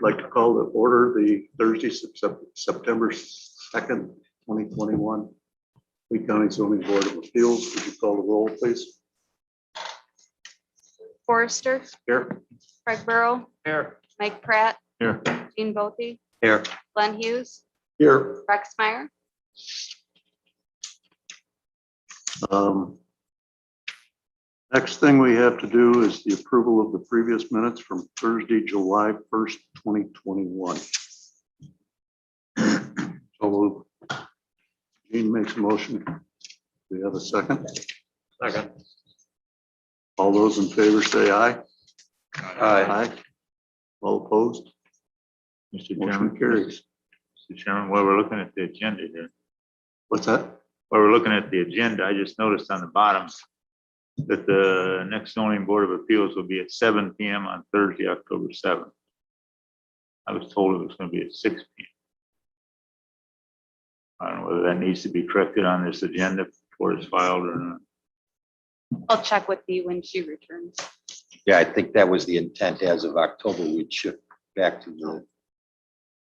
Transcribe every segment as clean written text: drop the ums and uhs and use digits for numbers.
like to call to order the Thursday, September 2nd, 2021. Lee County Zoning Board of Appeals. Would you call the roll, please? Forrester, Here. Craig Burrow, Here. Mike Pratt, Here. Gene Bolte, Here. Glenn Hughes, Here. Rex Meyer. Next thing we have to do is the approval of the previous minutes from Thursday, July 1st, 2021. So Gene makes a motion. Do we have a second? Second. All those in favor say aye. Aye. All opposed? Mr. Motion Chairman, carries. Mr. Chairman, while we're looking at the agenda here, What's that? while we're looking at the agenda, I just noticed on the bottom that the next zoning board of appeals will be at 7 p.m. on Thursday, October 7th. I was told it was going to be at 6 p.m. I don't know whether that needs to be corrected on this agenda before it's filed or not. I'll check with Dee when she returns. Yeah, I think that was the intent. As of October, we'd shift back to the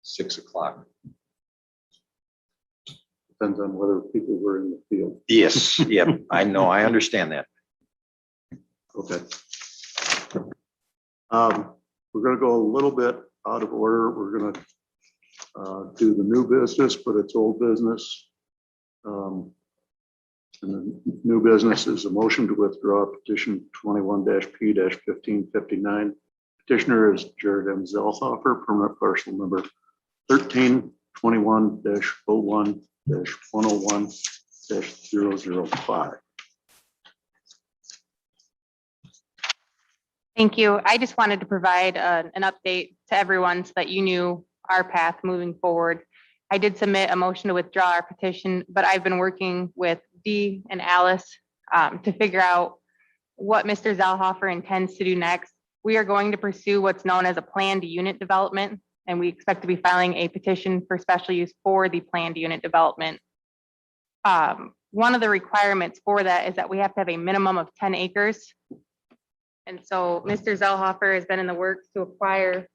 6 o'clock. Depends on whether people were in the field. Yes, yeah, I know, I understand that. Okay. We're going to go a little bit out of order. We're going to do the new business, but it's old business. And the new business is a motion to withdraw petition 21-P-1559. Petitioner is Jared M. Zelhofer, permanent parcel number 1321-01-101-005. Thank you. I just wanted to provide an update to everyone so that you knew our path moving forward. I did submit a motion to withdraw our petition, but I've been working with Dee and Alice to figure out what Mr. Zelhofer intends to do next. We are going to pursue what's known as a planned unit development, and we expect to be filing a petition for special use for the planned unit development. One of the requirements for that is that we have to have a minimum of 10 acres. And so Mr. Zelhofer has been in the works to acquire.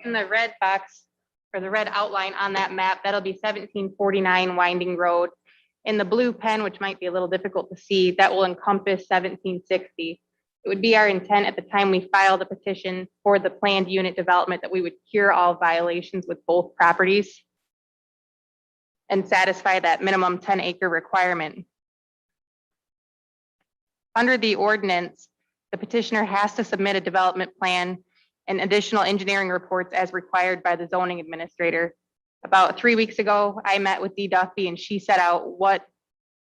In the red box or the red outline on that map, that'll be 1749 Winding Road. In the blue pen, which might be a little difficult to see, that will encompass 1760. It would be our intent at the time we file the petition for the planned unit development that we would cure all violations with both properties and satisfy that minimum 10 acre requirement. Under the ordinance, the petitioner has to submit a development plan and additional engineering reports as required by the zoning administrator. About 3 weeks ago, I met with Dee Duffy and she set out what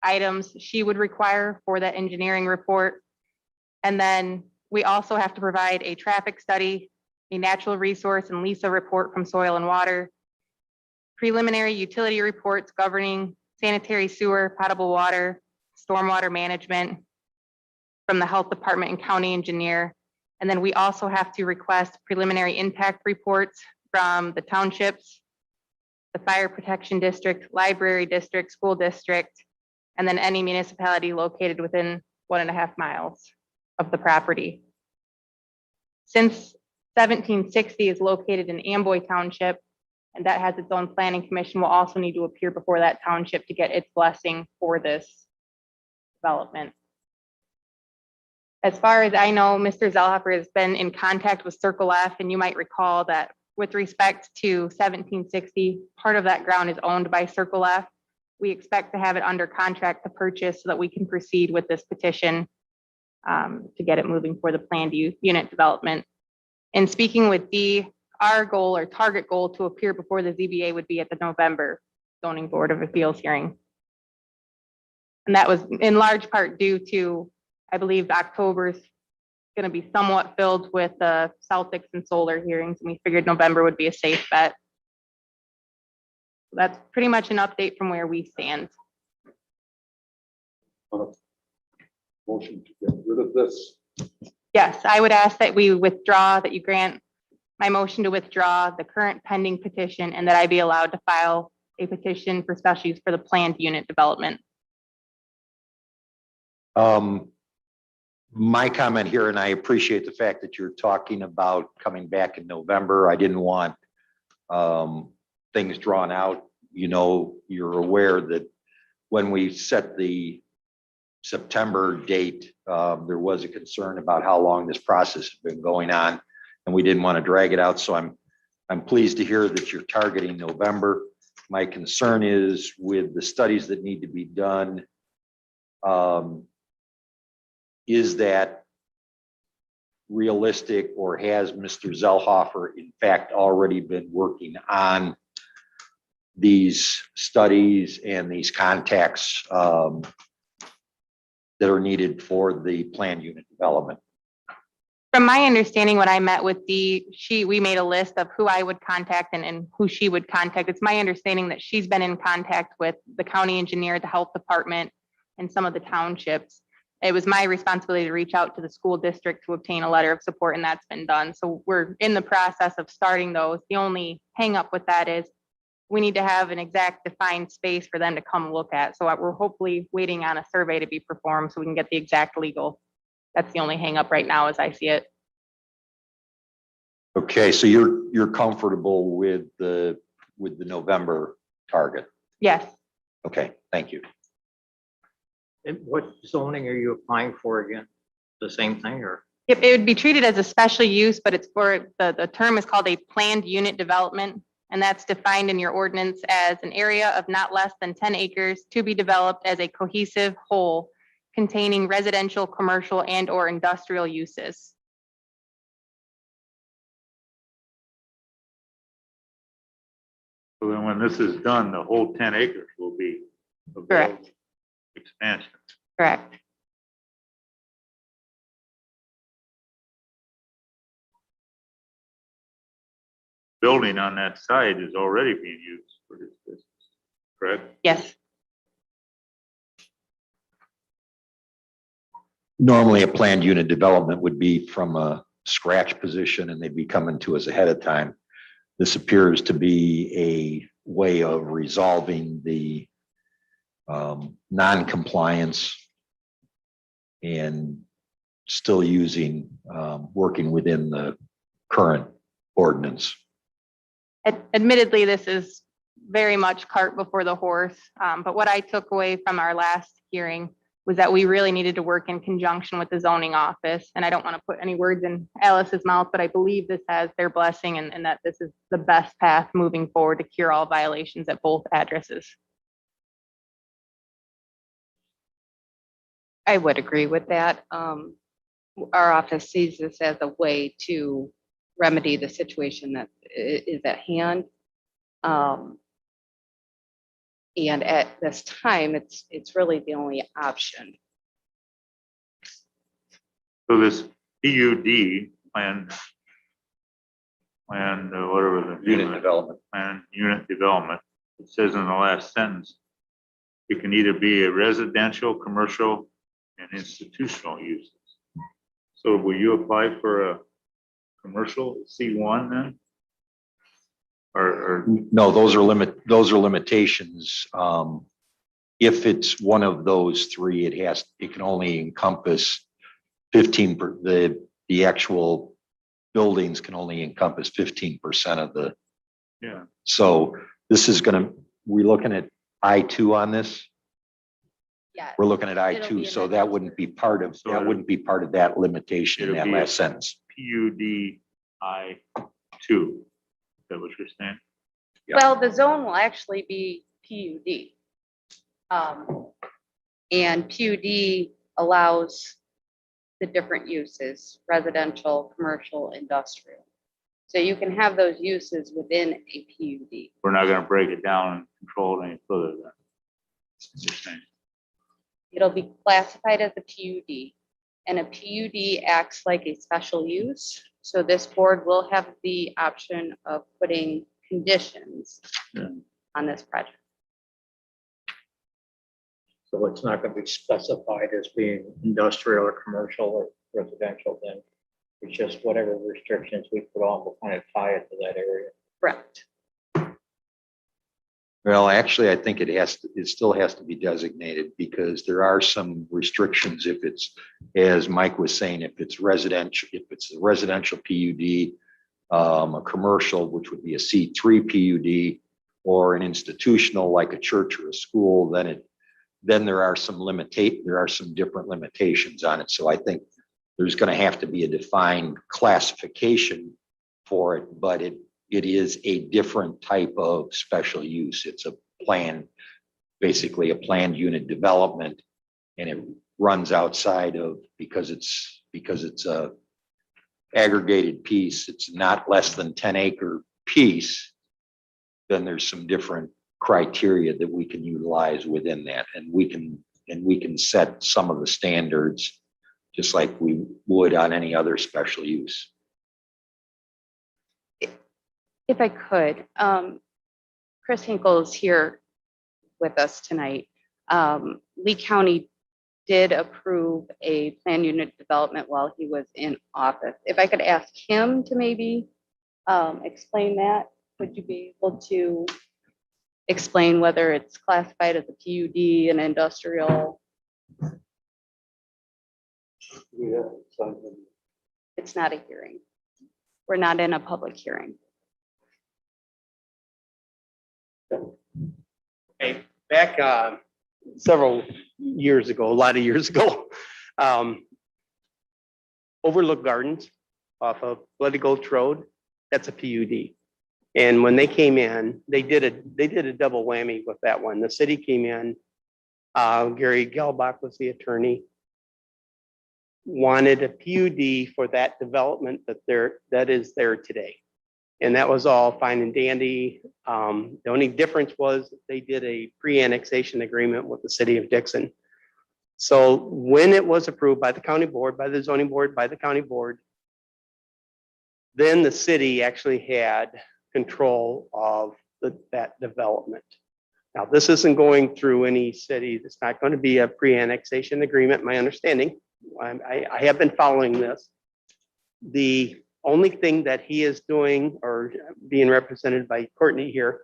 items she would require for that engineering report. And then we also have to provide a traffic study, a natural resource and LISA report from Soil and Water, preliminary utility reports governing sanitary sewer, potable water, stormwater management from the health department and county engineer. And then we also have to request preliminary impact reports from the townships, the fire protection district, library district, school district, and then any municipality located within 1.5 miles of the property. Since 1760 is located in Amboy Township, and that has its own planning commission, will also need to appear before that township to get its blessing for this development. As far as I know, Mr. Zelhofer has been in contact with Circle F, and you might recall that with respect to 1760, part of that ground is owned by Circle F. We expect to have it under contract to purchase so that we can proceed with this petition to get it moving for the planned unit development. And speaking with Dee, our goal or target goal to appear before the ZBA would be at the November Zoning Board of Appeals hearing. And that was in large part due to, I believe, October's going to be somewhat filled with the Celtics and solar hearings, and we figured November would be a safe bet. That's pretty much an update from where we stand. Motion to get rid of this. Yes, I would ask that we withdraw, that you grant my motion to withdraw the current pending petition and that I be allowed to file a petition for special use for the planned unit development. My comment here, and I appreciate the fact that you're talking about coming back in November. I didn't want things drawn out. You know, you're aware that when we set the September date, there was a concern about how long this process has been going on, and we didn't want to drag it out. So I'm pleased to hear that you're targeting November. My concern is with the studies that need to be done. Is that realistic, or has Mr. Zellhofer in fact already been working on these studies and these contacts that are needed for the planned unit development? From my understanding, when I met with Dee, we made a list of who I would contact and who she would contact. It's my understanding that she's been in contact with the county engineer, the health department, and some of the townships. It was my responsibility to reach out to the school district to obtain a letter of support, and that's been done. So we're in the process of starting those. The only hang up with that is we need to have an exact defined space for them to come look at. So we're hopefully waiting on a survey to be performed so we can get the exact legal. That's the only hang up right now as I see it. Okay, so you're comfortable with the November target? Yes, Okay, thank you. And what zoning are you applying for again? The same thing or? it would be treated as a special use, but it's for, the term is called a planned unit development. And that's defined in your ordinance as an area of not less than 10 acres to be developed as a cohesive whole containing residential, commercial, and or industrial uses. So then when this is done, the whole 10 acres will be available. Correct. Expansion. Correct. Building on that side is already being used for this business, correct? Yes. Normally, a planned unit development would be from a scratch position and they'd be coming to us ahead of time. This appears to be a way of resolving the non-compliance and still using, working within the current ordinance. Admittedly, this is very much cart before the horse. But what I took away from our last hearing was that we really needed to work in conjunction with the zoning office. And I don't want to put any words in Alice's mouth, but I believe this has their blessing and that this is the best path moving forward to cure all violations at both addresses. I would agree with that. Our office sees this as a way to remedy the situation that is at hand. And at this time, it's really the only option. So this PUD plan, whatever the Unit development. plan, unit development, it says in the last sentence, it can either be a residential, commercial, and institutional uses. So will you apply for a commercial C1 then? Or No, those are limitations. If it's one of those three, it can only encompass 15, the actual buildings can only encompass 15% of the. yeah, So this is we're looking at I2 on this. Yeah. We're looking at It'll be I2, in so the that wouldn't be part of, So that wouldn't be part of that limitation in it'll that be a- last sentence. PUD I2. Is that what you're saying? Yeah. Well, the zone will actually be PUD. And PUD allows the different uses, residential, commercial, industrial. So you can have those uses within a PUD. We're not gonna break it down and control it any further then. You're saying. It'll be classified as a PUD, and a PUD acts like a special use. So this board will have the option of putting conditions Yeah. on this project. So it's not going to be specified as being industrial or commercial or residential then? It's just whatever restrictions we put on will kind of tie it to that area. Correct. Well, actually, I think it still has to be designated because there are some restrictions if it's, as Mike was saying, if it's residential, if it's a residential PUD, a commercial, which would be a C3 PUD, or an institutional like a church or a school, then there are some different limitations on it. So I think there's going to have to be a defined classification for it, but it is a different type of special use. It's a plan, basically a planned unit development, and it runs outside of, because it's a aggregated piece, it's not less than 10-acre piece, then there's some different criteria that we can utilize within that, and we can set some of the standards just like we would on any other special use. If I could, Chris Hinkle is here with us tonight. Lee County did approve a planned unit development while he was in office. If I could ask him to maybe explain that, would you be able to explain whether it's classified as a PUD, an industrial? It's not a hearing. We're not in a public hearing. Okay, back several years ago, a lot of years ago, Overlook Gardens off of Bloody Gulch Road, that's a PUD. And when they came in, they did a double whammy with that one. The city came in, Gary Gelbach was the attorney, wanted a PUD for that development that is there today. And that was all fine and dandy. The only difference was they did a pre-annexation agreement with the city of Dixon. So when it was approved by the county board, by the zoning board, by the county board, then the city actually had control of that development. Now, this isn't going through any city. It's not going to be a pre-annexation agreement, my understanding. I have been following this. The only thing that he is doing, or being represented by Courtney here,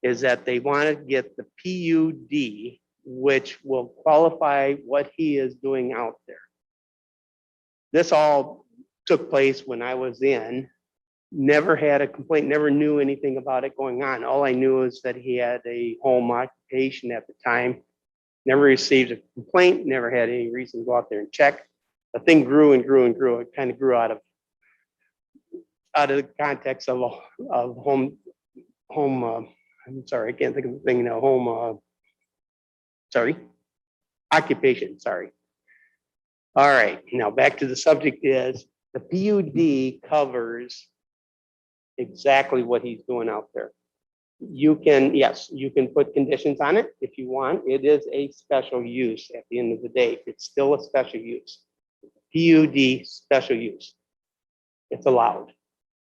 is that they want to get the PUD, which will qualify what he is doing out there. This all took place when I was in, never had a complaint, never knew anything about it going on. All I knew is that he had a home occupation at the time, never received a complaint, never had any reason to go out there and check. The thing grew and grew and grew. It kind of grew out of the context of home. I'm sorry, I can't think of the thing now. Occupation. Sorry. All right, now back to the subject is the PUD covers exactly what he's doing out there. You can, yes, you can put conditions on it if you want. It is a special use at the end of the day. It's still a special use. PUD special use. It's allowed.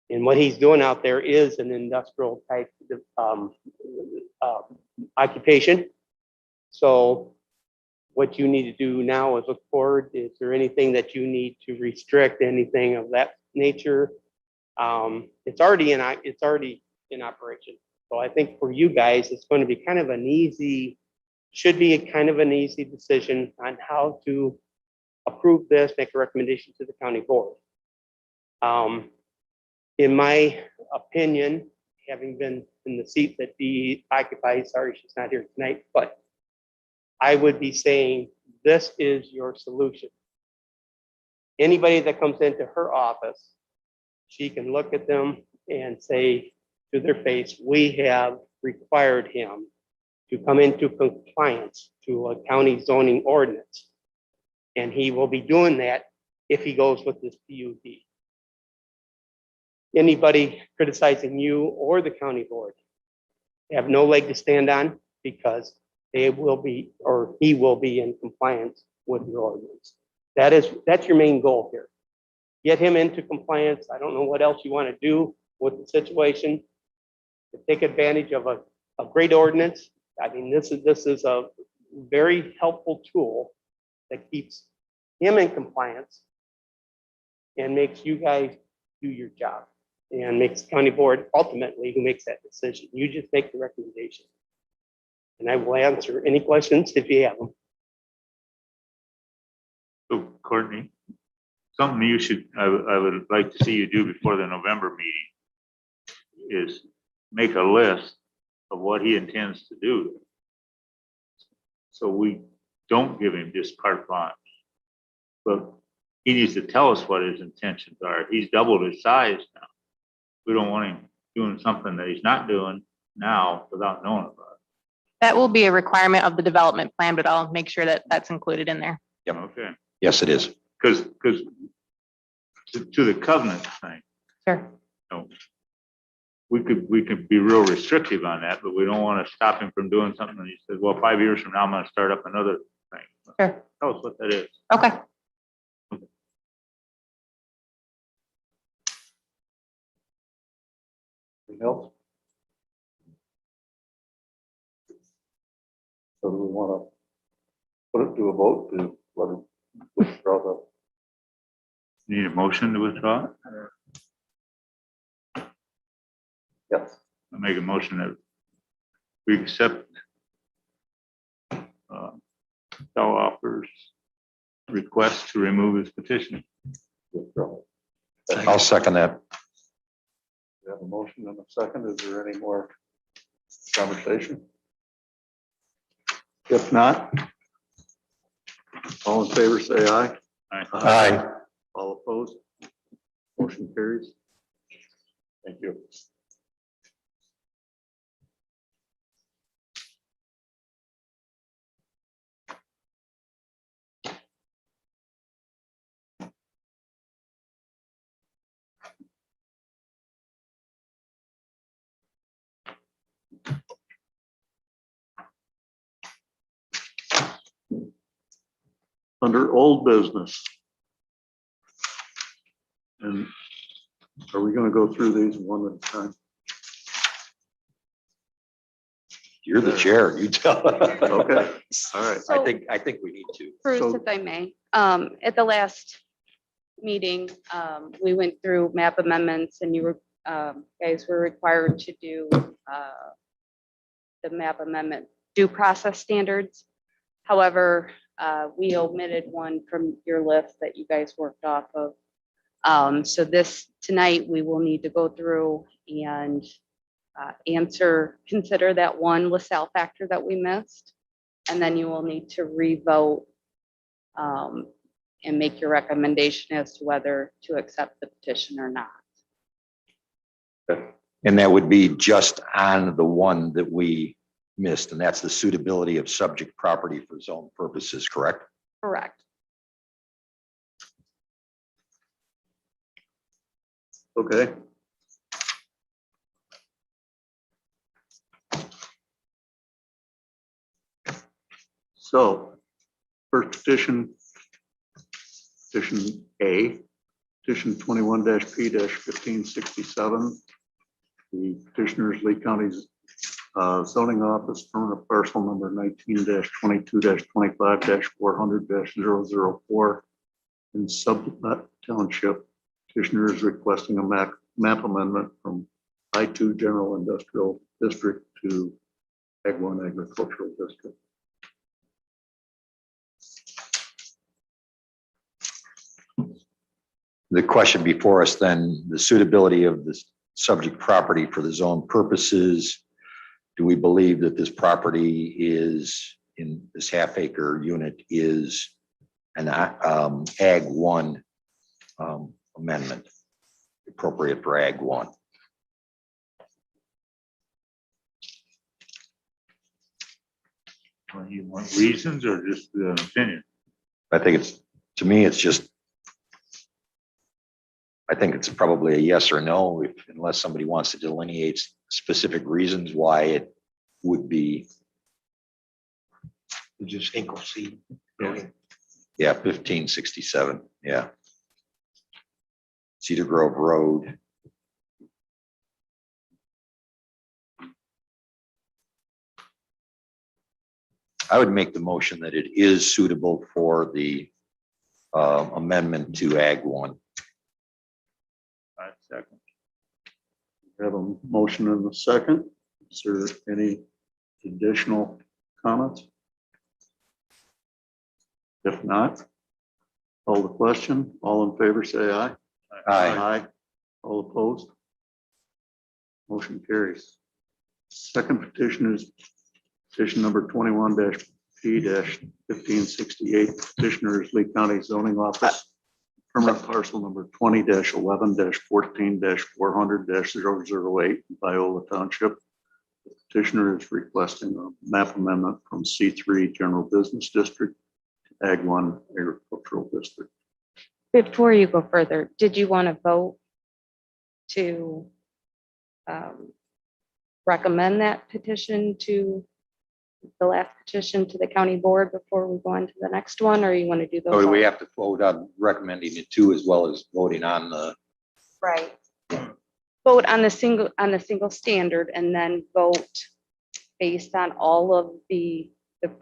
And what he's doing out there is an industrial type occupation. So what you need to do now is look forward. Is there anything that you need to restrict, anything of that nature? It's already in operation. So I think for you guys, it's going to be kind of an easy, should be a kind of an easy decision on how to approve this, make a recommendation to the county board. In my opinion, having been in the seat that Dee occupies, sorry, she's not here tonight, but I would be saying this is your solution. Anybody that comes into her office, she can look at them and say to their face, we have required him to come into compliance to a county zoning ordinance. And he will be doing that if he goes with this PUD. Anybody criticizing you or the county board have no leg to stand on because they will be, or he will be in compliance with your ordinance. That's your main goal here. Get him into compliance. I don't know what else you want to do with the situation to take advantage of a a great ordinance. I mean, this is a very helpful tool that keeps him in compliance and makes you guys do your job and makes the county board ultimately who makes that decision. You just make the recommendation. And I will answer any questions if you have them. So Courtney, something you should, I would like to see you do before the November meeting is make a list of what he intends to do. So we don't give him just carte blanche. But he needs to tell us what his intentions are. He's doubled his size now. We don't want him doing something that he's not doing now without knowing about it. That will be a requirement of the development plan, but I'll make sure that that's included in there. Okay, Yes, it is. because to the covenant thing, Sure. know, we could be real restrictive on that, but we don't want to stop him from doing something. And he says, well, 5 years from now, I'm going to start up another thing. Sure. Tell us what that is. Okay. Anything else? So do we want to put it to a vote to let it withdraw the? Need a motion to withdraw? Yes. I make a motion that we accept Bell offers request to remove his petition. Withdraw. I'll second that. We have a motion and a second. Is there any more conversation? If not, all in favor, say aye. Aye. All opposed? Motion carries. Thank you. Under old business. And are we going to go through these one at a time? You're the chair. You tell. Okay, all right. I think we need to. Bruce, So- if I may, at the last meeting, we went through map amendments and you were, guys were required to do the map amendment due process standards. However, we omitted one from your list that you guys worked off of. So tonight, we will need to go through and consider that one LaSalle factor that we missed. And then you will need to revote and make your recommendation as to whether to accept the petition or not. And that would be just on the one that we missed, and that's the suitability of subject property for zone purposes, correct? Correct. Okay. So, first petition A, petition 21-P-1567. The petitioner's Lee County's zoning office, permanent parcel number 19-22-25-400-004 in Sublette Township. Petitioner is requesting a map amendment from I-2 General Industrial District to Ag 1 Agricultural District. The question before us then, the suitability of the subject property for the zone purposes. Do we believe that this property is in this half acre unit is an Ag 1 amendment appropriate for Ag 1? Well, you want reasons or just the opinion? I think it's, to me, it's just, I think it's probably a yes or no, unless somebody wants to delineate specific reasons why it would be. Just ankle seat. Yeah, 1567, yeah. Cedar Grove Road. I would make the motion that it is suitable for the amendment to Ag 1. Second. We have a motion and a second. Is there any additional comments? If not, call the question. All in favor, say aye. Aye. All opposed? Motion carries. Second petition is petition number 21-P-1568. Petitioner is Lee County Zoning Office. Permanent parcel number 20-11-14-400-008, Viola Township. The petitioner is requesting a map amendment from C3 General Business District to Ag 1 Agricultural District. Before you go further, did you want to vote to recommend that petition to the last petition to the county board before we go on to the next one, or you want to do those? So we all? have to vote on recommending it too, as well as voting on the, Right. Vote on the single standard and then vote based on all of the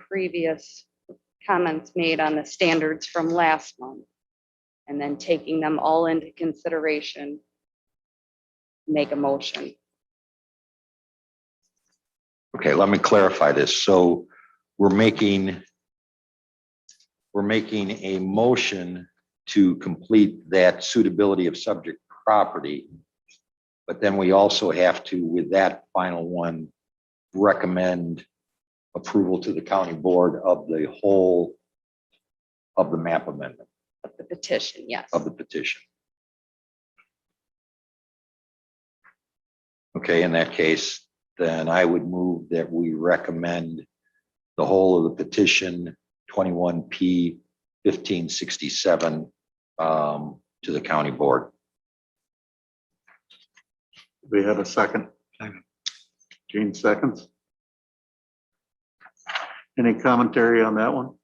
previous comments made on the standards from last month. And then taking them all into consideration, make a motion. okay, let me clarify this. So we're making a motion to complete that suitability of subject property. But then we also have to, with that final one, recommend approval to the county board of the whole of the map amendment Of the petition, yes. of the petition. Okay, in that case, then I would move that we recommend the whole of the petition 21P-1567 to the county board. We have a second. Gene seconds. Any commentary on that one?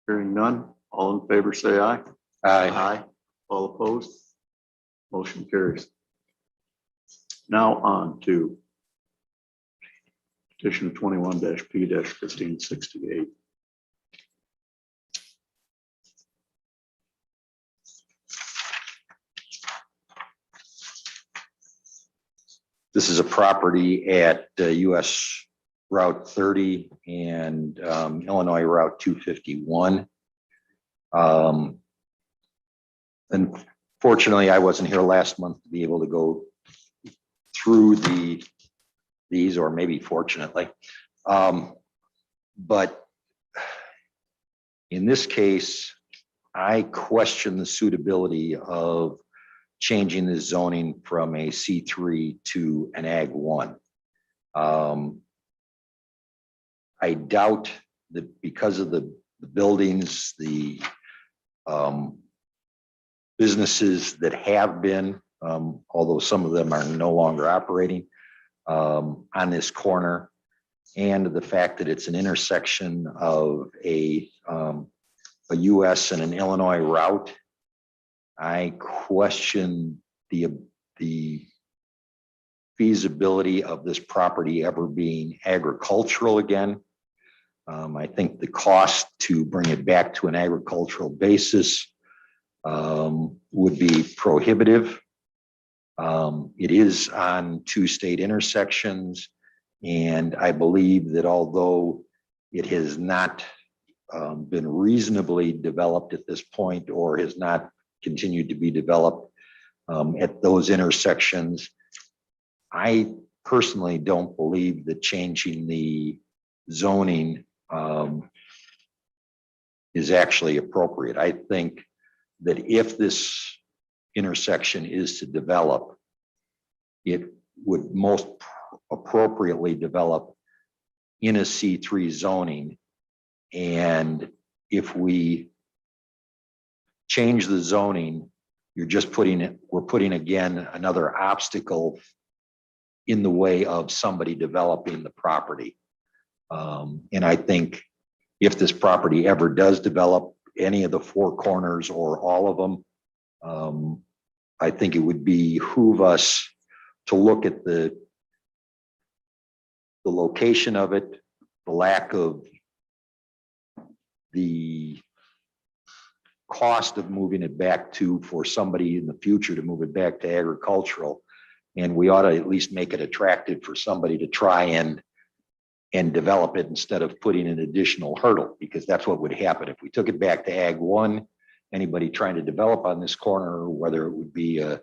Hearing none. All in favor, say aye. Aye. All opposed? Motion carries. Now on to petition 21-P-1568. This is a property at US Route 30 and Illinois Route 251. Unfortunately, I wasn't here last month to be able to go through these, or maybe fortunately. But in this case, I question the suitability of changing the zoning from a C3 to an Ag 1. I doubt that because of the buildings, the businesses that have been, although some of them are no longer operating on this corner, and the fact that it's an intersection of a US and an Illinois route, I question the feasibility of this property ever being agricultural again. I think the cost to bring it back to an agricultural basis would be prohibitive. It is on two state intersections, and I believe that although it has not been reasonably developed at this point, or has not continued to be developed at those intersections, I personally don't believe that changing the zoning is actually appropriate. I think that if this intersection is to develop, it would most appropriately develop in a C3 zoning. And if we change the zoning, we're putting again another obstacle in the way of somebody developing the property. And I think if this property ever does develop, any of the four corners or all of them, I think it would behoove us to look at the the location of it, the lack of the cost of moving it back to, for somebody in the future to move it back to agricultural. And we ought to at least make it attractive for somebody to try and develop it instead of putting an additional hurdle, because that's what would happen if we took it back to Ag 1. Anybody trying to develop on this corner, whether it would be a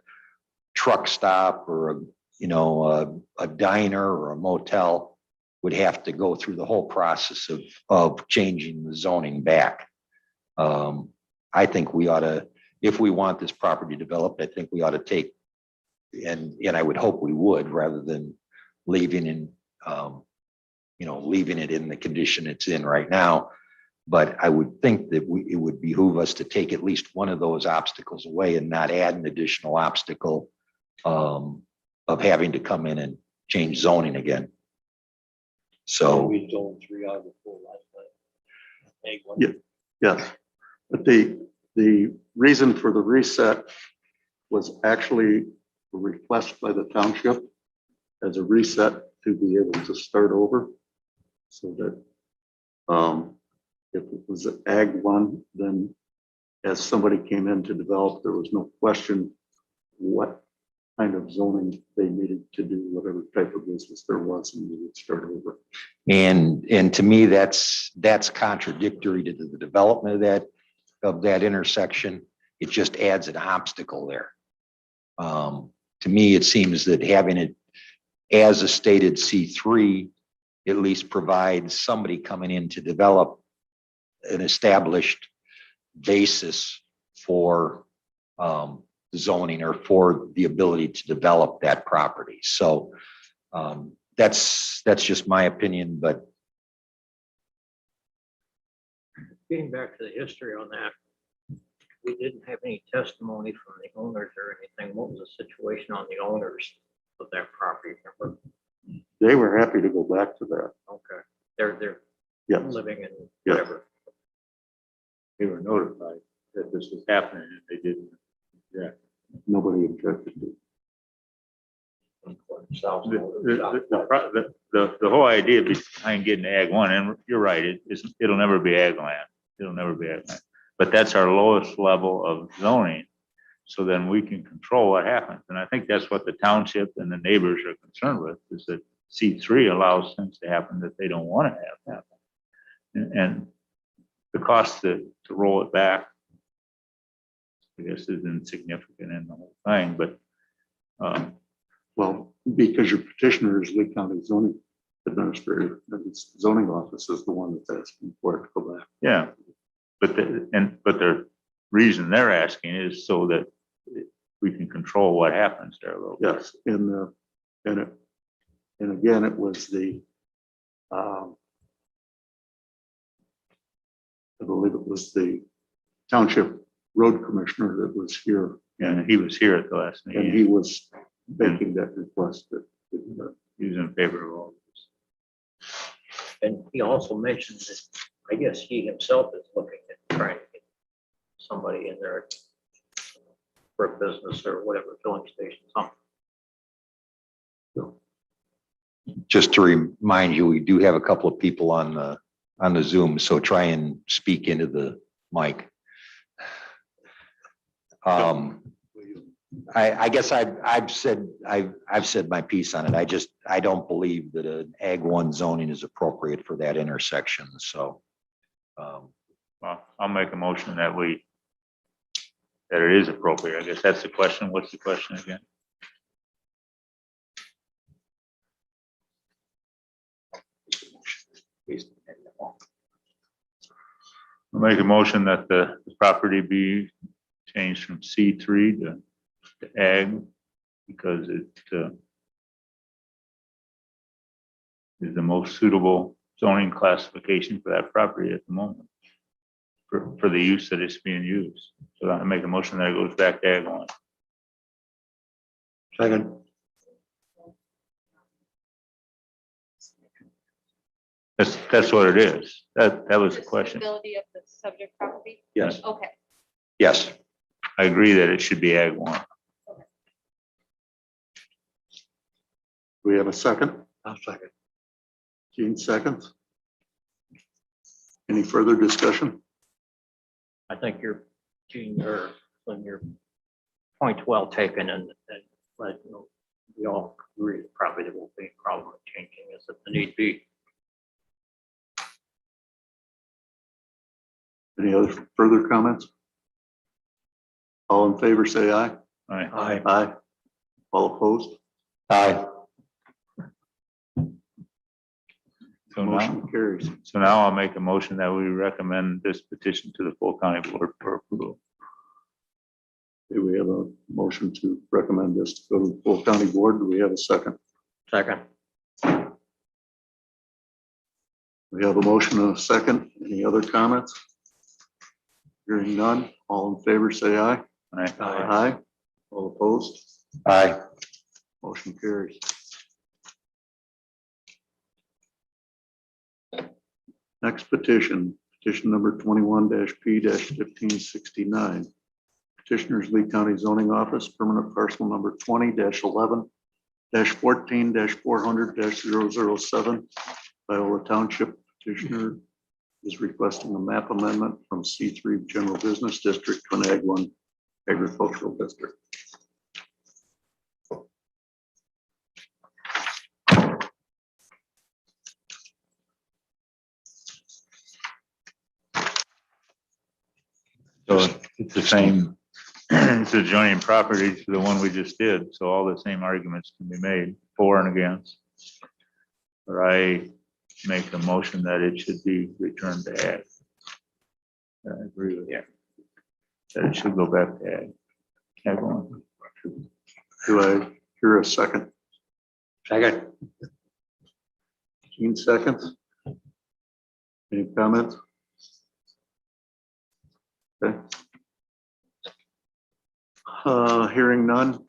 truck stop or a diner or a motel, would have to go through the whole process of changing the zoning back. I think we ought to, if we want this property developed, I think we ought to take, and I would hope we would, rather than leaving leaving it in the condition it's in right now. But I would think that it would behoove us to take at least one of those obstacles away and not add an additional obstacle of having to come in and change zoning again. So, We zoned 3 out of the 4 last night. Egg one. Yeah. Yes, but the reason for the reset was actually a request by the township as a reset to be able to start over. So that if it was an Ag 1, then as somebody came in to develop, there was no question what kind of zoning they needed to do, whatever type of business there was, and we would start over. and to me, that's contradictory to the development of that intersection. It just adds an obstacle there. To me, it seems that having it as a stated C3 at least provides somebody coming in to develop an established basis for zoning or for the ability to develop that property. So that's just my opinion, but Getting back to the history on that, we didn't have any testimony from the owners or anything. What was the situation on the owners of that property? Remember? They were happy to go back to that. Okay, they're Yes, living in Yeah. whatever. They were notified that this was happening and they didn't. Yeah. nobody objected to it. The whole idea behind getting Ag 1, and you're right, it'll never be ag land. It'll never be ag land. But that's our lowest level of zoning. So then we can control what happens. And I think that's what the township and the neighbors are concerned with, is that C3 allows things to happen that they don't want to have happen. And the cost to roll it back, I guess, is insignificant in the whole thing, but Well, because your petitioner is Lee County zoning administrator, and its zoning office is the one that's asking for it to go back. yeah. But the reason they're asking is so that we can control what happens there a little bit. Yes, and again, it was the, I believe it was the township road commissioner that was here, And he was here at the last and meeting. he was making that request that, He was in favor of all this. And he also mentioned that, I guess he himself is looking at trying to get somebody in there for a business or whatever, filling station, something. just to remind you, we do have a couple of people on the Zoom, so try and speak into the mic. I guess I've said my piece on it. I don't believe that an Ag 1 zoning is appropriate for that intersection, so. Well, I'll make a motion that it is appropriate. I guess that's the question. What's the question again? I'll make a motion that the property be changed from C3 to Ag because it is the most suitable zoning classification for that property at the moment for the use that it's being used. So I make a motion that it goes back to Ag 1. second, That's what it is. That was the question. Suitability of the subject property? Yes. Okay. Yes, I agree that it should be Ag 1. we have a second, I'll second. Gene seconds. Any further discussion? I think your Gene, or when your point's well taken, and like, you know, we all agree that probably there won't be a problem with changing this if the need be. Any other further comments? All in favor, say aye. Aye. Aye. All opposed? Aye. So now, Motion carries. so now I'll make a motion that we recommend this petition to the full county board for approval. Okay, we have a motion to recommend this to go to the full county board. Do we have a second? Second. We have a motion and a second. Any other comments? Hearing none. All in favor, say aye. Aye. Aye. All opposed? Aye. Motion carries. Next petition, petition number 21-P-1569. Petitioners, Lee County Zoning Office, permanent parcel number 20-11-14-400-007. Viola Township. Petitioner is requesting a map amendment from C3 General Business District to an Ag 1 Agricultural District. So it's the same, it's adjoining property to the one we just did, so all the same arguments can be made for and against. But I make a motion that it should be returned to ag. I agree with you. That it should go back to ag. Ag 1. Do I hear a second? Second. Gene seconds. Any comments? Okay. Hearing none.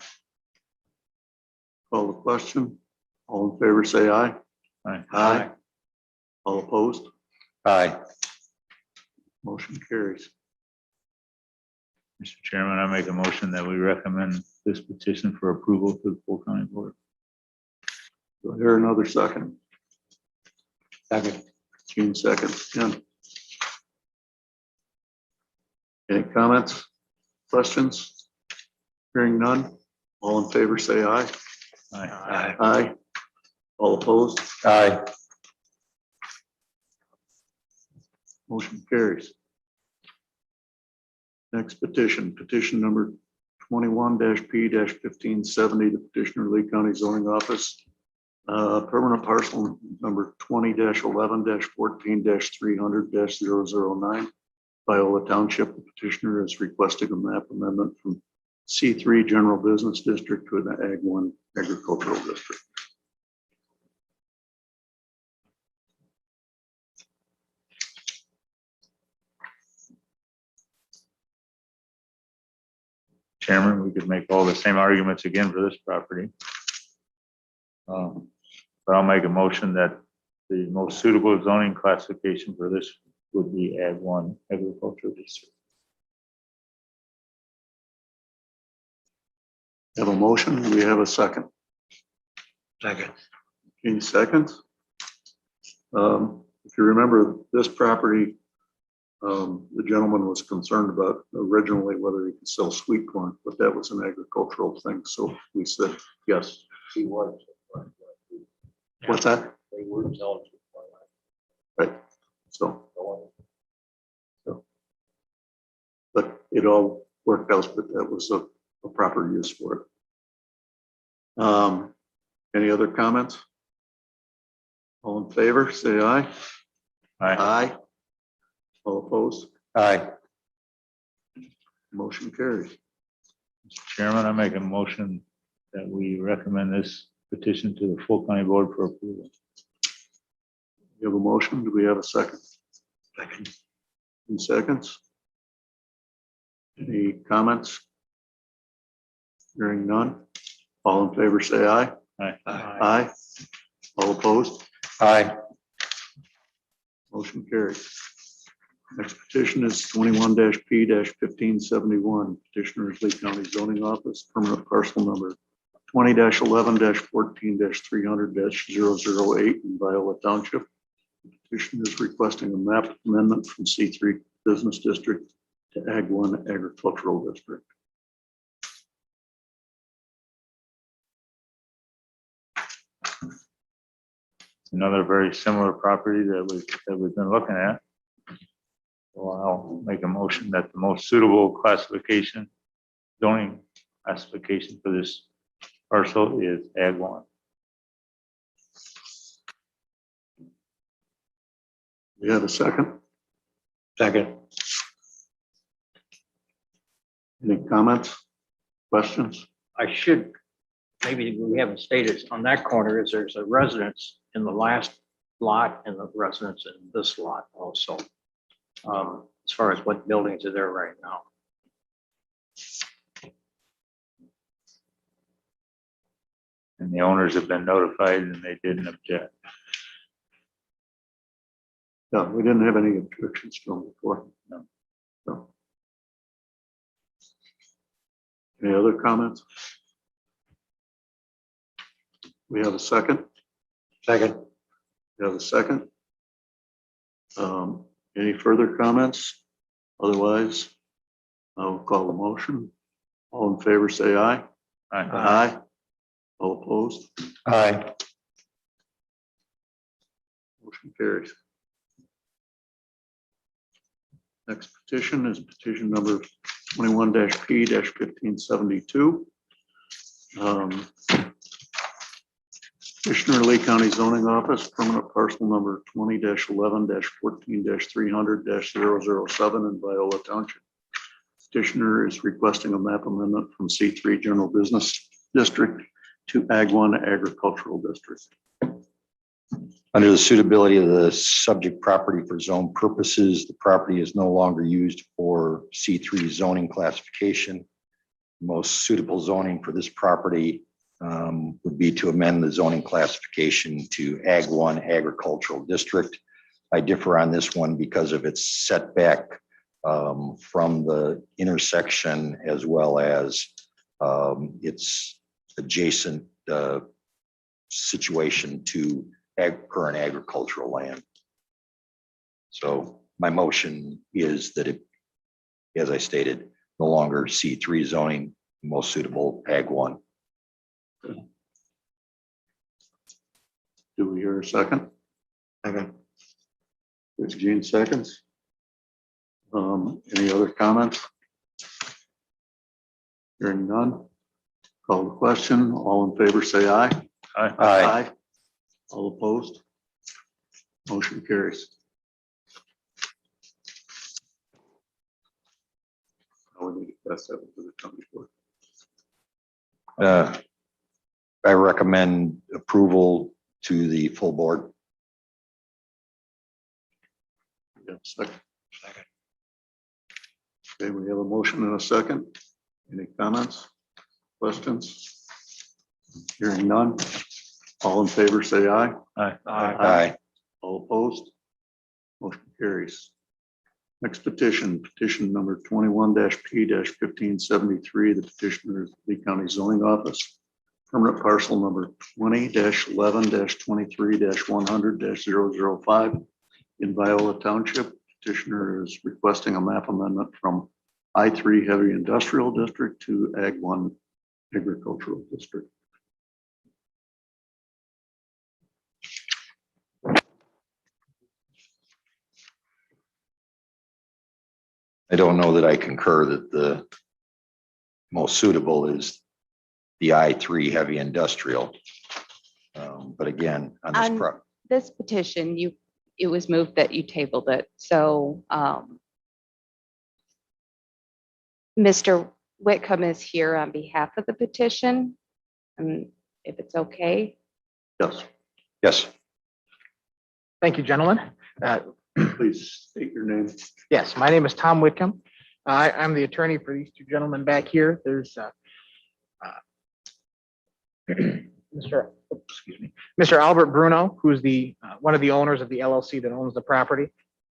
Call the question. All in favor, say aye. Aye. Aye. All opposed? Aye. Motion carries. Mr. Chairman, I make a motion that we recommend this petition for approval to the full county board. Do I hear another second? Second. Gene seconds. Ken. Any comments, questions? Hearing none. All in favor, say aye. Aye. Aye. All opposed? Aye. Motion carries. Next petition, petition number 21-P-1570, the petitioner, Lee County Zoning Office. Permanent parcel number 20-11-14-300-009. Viola Township, the petitioner is requesting a map amendment from C3 General Business District to an Ag 1 Agricultural District. Chairman, we could make all the same arguments again for this property. But I'll make a motion that the most suitable zoning classification for this would be Ag 1 Agricultural District. Have a motion. Do we have a second? Second. Any seconds? If you remember this property, the gentleman was concerned about originally whether he could sell sweet corn, but that was an agricultural thing. So we said, yes. He was. What's that? They were eligible. Right. So, but it all worked out, but that was a proper use for it. Any other comments? All in favor, say aye. Aye. Aye. All opposed? Aye. Motion carries. Mr. Chairman, I make a motion that we recommend this petition to the full county board for approval. We have a motion. Do we have a second? Second. 2 seconds. Any comments? Hearing none. All in favor, say aye. Aye. Aye. All opposed? Aye. Motion carries. Next petition is 21-P-1571. Petitioner is Lee County Zoning Office, permanent parcel number 20-11-14-300-008 in Viola Township. Petitioner is requesting a map amendment from C3 Business District to Ag 1 Agricultural District. Another very similar property that we've been looking at. So I'll make a motion that the most suitable classification, zoning classification for this parcel is Ag 1. We have a second. Second. Any comments, questions? I should, maybe we haven't stated on that corner is there's a residence in the last lot and the residence in this lot also. As far as what buildings are there right now. And the owners have been notified and they didn't object. No, we didn't have any objections from before. No. No. Any other comments? We have a second. Second. We have a second. Any further comments? Otherwise, I'll call the motion. All in favor, say aye. Aye. Aye. All opposed? Aye. Motion carries. Next petition is petition number 21-P-1572. Petitioner, Lee County Zoning Office, permanent parcel number 20-11-14-300-007 in Viola Township. Petitioner is requesting a map amendment from C3 General Business District to Ag 1 Agricultural District. Under the suitability of the subject property for zone purposes, the property is no longer used for C3 zoning classification. Most suitable zoning for this property would be to amend the zoning classification to Ag 1 Agricultural District. I differ on this one because of its setback from the intersection as well as its adjacent situation to current agricultural land. So my motion is that it, as I stated, no longer C3 zoning, most suitable Ag 1. Do we hear a second? Second. There's Gene seconds. Any other comments? Hearing none. Call the question. All in favor, say aye. Aye. Aye. All opposed? Motion carries. Now we need to pass that to the county board. I recommend approval to the full board. Yeah, second. Okay, we have a motion and a second. Any comments, questions? Hearing none. All in favor, say aye. Aye. Aye. All opposed? Motion carries. Next petition, petition number 21-P-1573. The petitioner is Lee County Zoning Office. Permanent parcel number 20-11-23-100-005 in Viola Township. Petitioner is requesting a map amendment from I3 Heavy Industrial District to Ag 1 Agricultural District. I don't know that I concur that the most suitable is the I3 heavy industrial. But again, on this This petition, it was moved that you tabled it. So Mr. Whitcomb is here on behalf of the petition. And if it's okay. Yes, yes, Thank you, gentlemen. please state your name. Yes, my name is Tom Whitcomb. I'm the attorney for these two gentlemen back here. There's Mr. Albert Bruno, who's the one of the owners of the LLC that owns the property.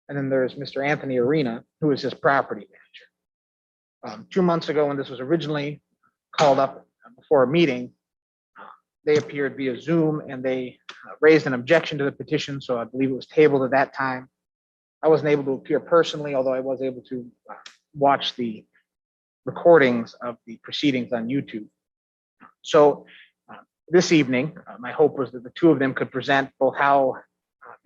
And then there's Mr. Anthony Arena, who is his property manager. 2 months ago, when this was originally called up before a meeting, they appeared via Zoom and they raised an objection to the petition, so I believe it was tabled at that time. I wasn't able to appear personally, although I was able to watch the recordings of the proceedings on YouTube. So this evening, my hope was that the two of them could present both how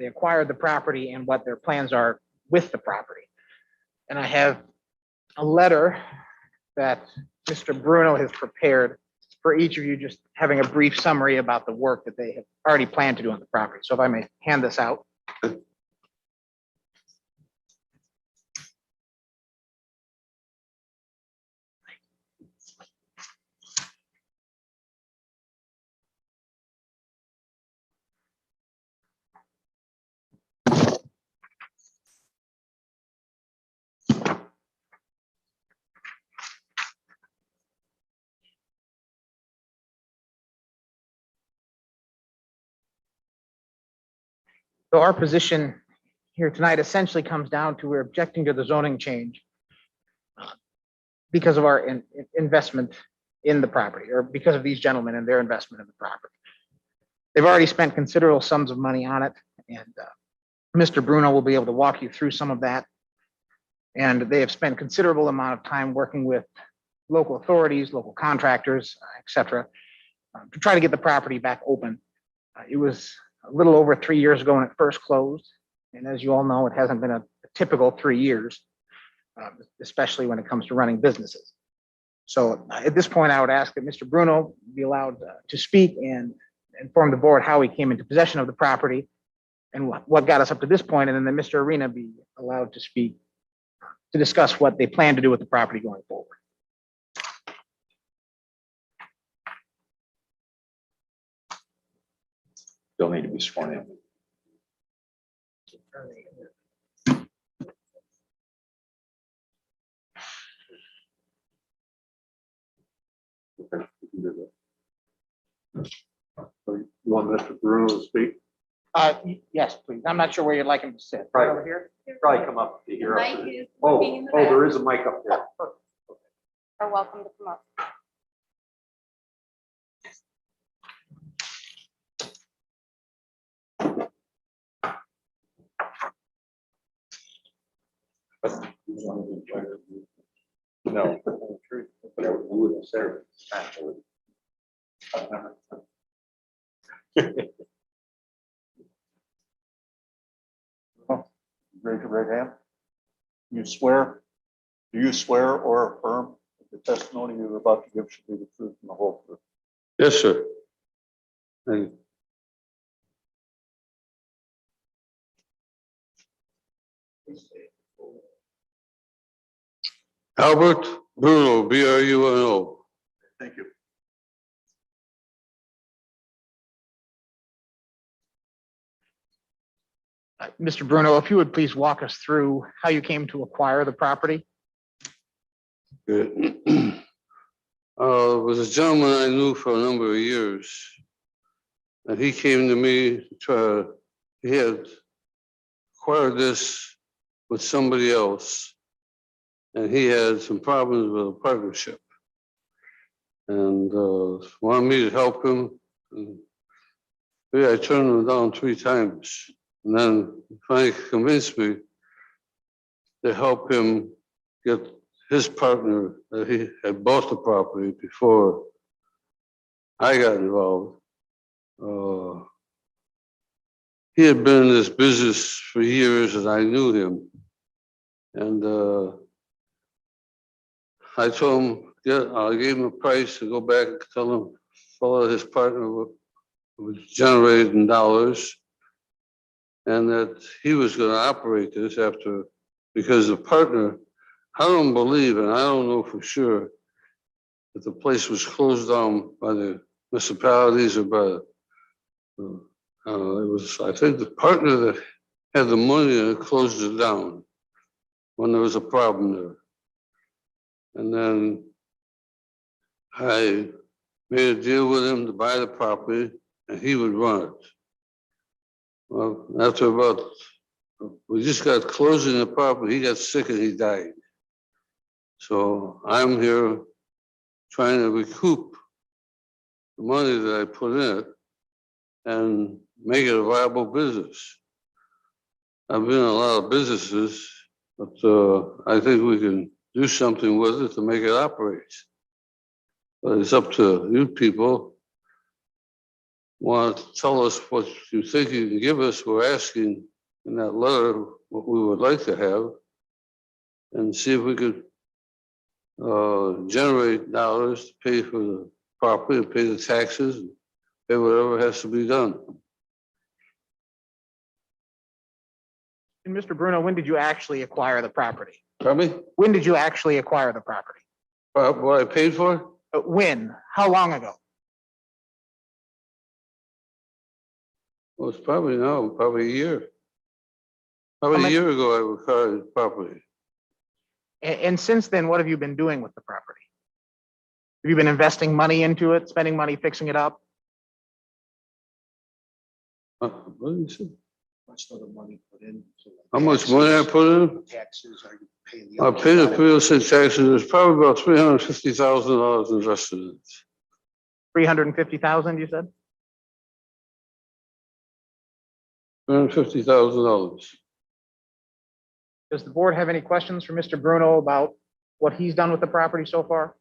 they acquired the property and what their plans are with the property. And I have a letter that Mr. Bruno has prepared for each of you, just having a brief summary about the work that they have already planned to do on the property. So if I may hand this out. So our position here tonight essentially comes down to we're objecting to the zoning change because of our investment in the property, or because of these gentlemen and their investment in the property. They've already spent considerable sums of money on it, and Mr. Bruno will be able to walk you through some of that. And they have spent considerable amount of time working with local authorities, local contractors, et cetera, to try to get the property back open. It was a little over 3 years ago when it first closed. And as you all know, it hasn't been a typical 3 years, especially when it comes to running businesses. So at this point, I would ask that Mr. Bruno be allowed to speak and inform the board how he came into possession of the property and what got us up to this point, and then Mr. Arena be allowed to speak to discuss what they plan to do with the property going forward. They'll need to be sworn in. So you want Mr. Bruno to speak? Yes, please. I'm not sure where you'd like him to sit. Right. Over here? Probably come up to here. Mic is Oh, working in the oh, back. there is a mic up there. Are welcome to come up. No. But I would have said it. Raise your right hand. Do you swear or affirm that the testimony you're about to give should be the truth and the whole truth? Yes, sir. Thank you. Albert Bruno, B-R-U-N-O. Thank you. Mr. Bruno, if you would please walk us through how you came to acquire the property. Good. Was a gentleman I knew for a number of years. And he came to me to try, he had acquired this with somebody else. And he had some problems with a partnership. And wanted me to help him. And I turned him down 3 times. And then finally convinced me to help him get his partner that he had bought the property before I got involved. He had been in this business for years and I knew him. And I told him, I gave him a price to go back and tell him, follow his partner was generated in dollars. And that he was going to operate this after, because the partner, I don't believe, and I don't know for sure, that the place was closed down by the municipalities or by, it was, I think the partner that had the money and closed it down when there was a problem there. And then I made a deal with him to buy the property and he would run it. Well, after about, we just got closing the property, he got sick and he died. So I'm here trying to recoup the money that I put in it and make it a viable business. I've been in a lot of businesses, but I think we can do something with it to make it operate. But it's up to you people. Want to tell us what you think you can give us? We're asking in that letter what we would like to have, and see if we could generate dollars to pay for the property, and pay the taxes, and pay whatever has to be done. And Mr. Bruno, when did you actually acquire the property? Pardon me? When did you actually acquire the property? What I paid for? When? How long ago? Well, it's probably now, probably a year. Probably How a much- year ago, I acquired the property. And since then, what have you been doing with the property? Have you been investing money into it, spending money fixing it up? What did you say? Much of the money put in. So like How much money I put in? Taxes, are you paying the? I others paid the on it? real estate taxes. There's probably about $350,000 invested in it. 350,000, you said? $350,000. Does the board have any questions for Mr. Bruno about what he's done with the property so far?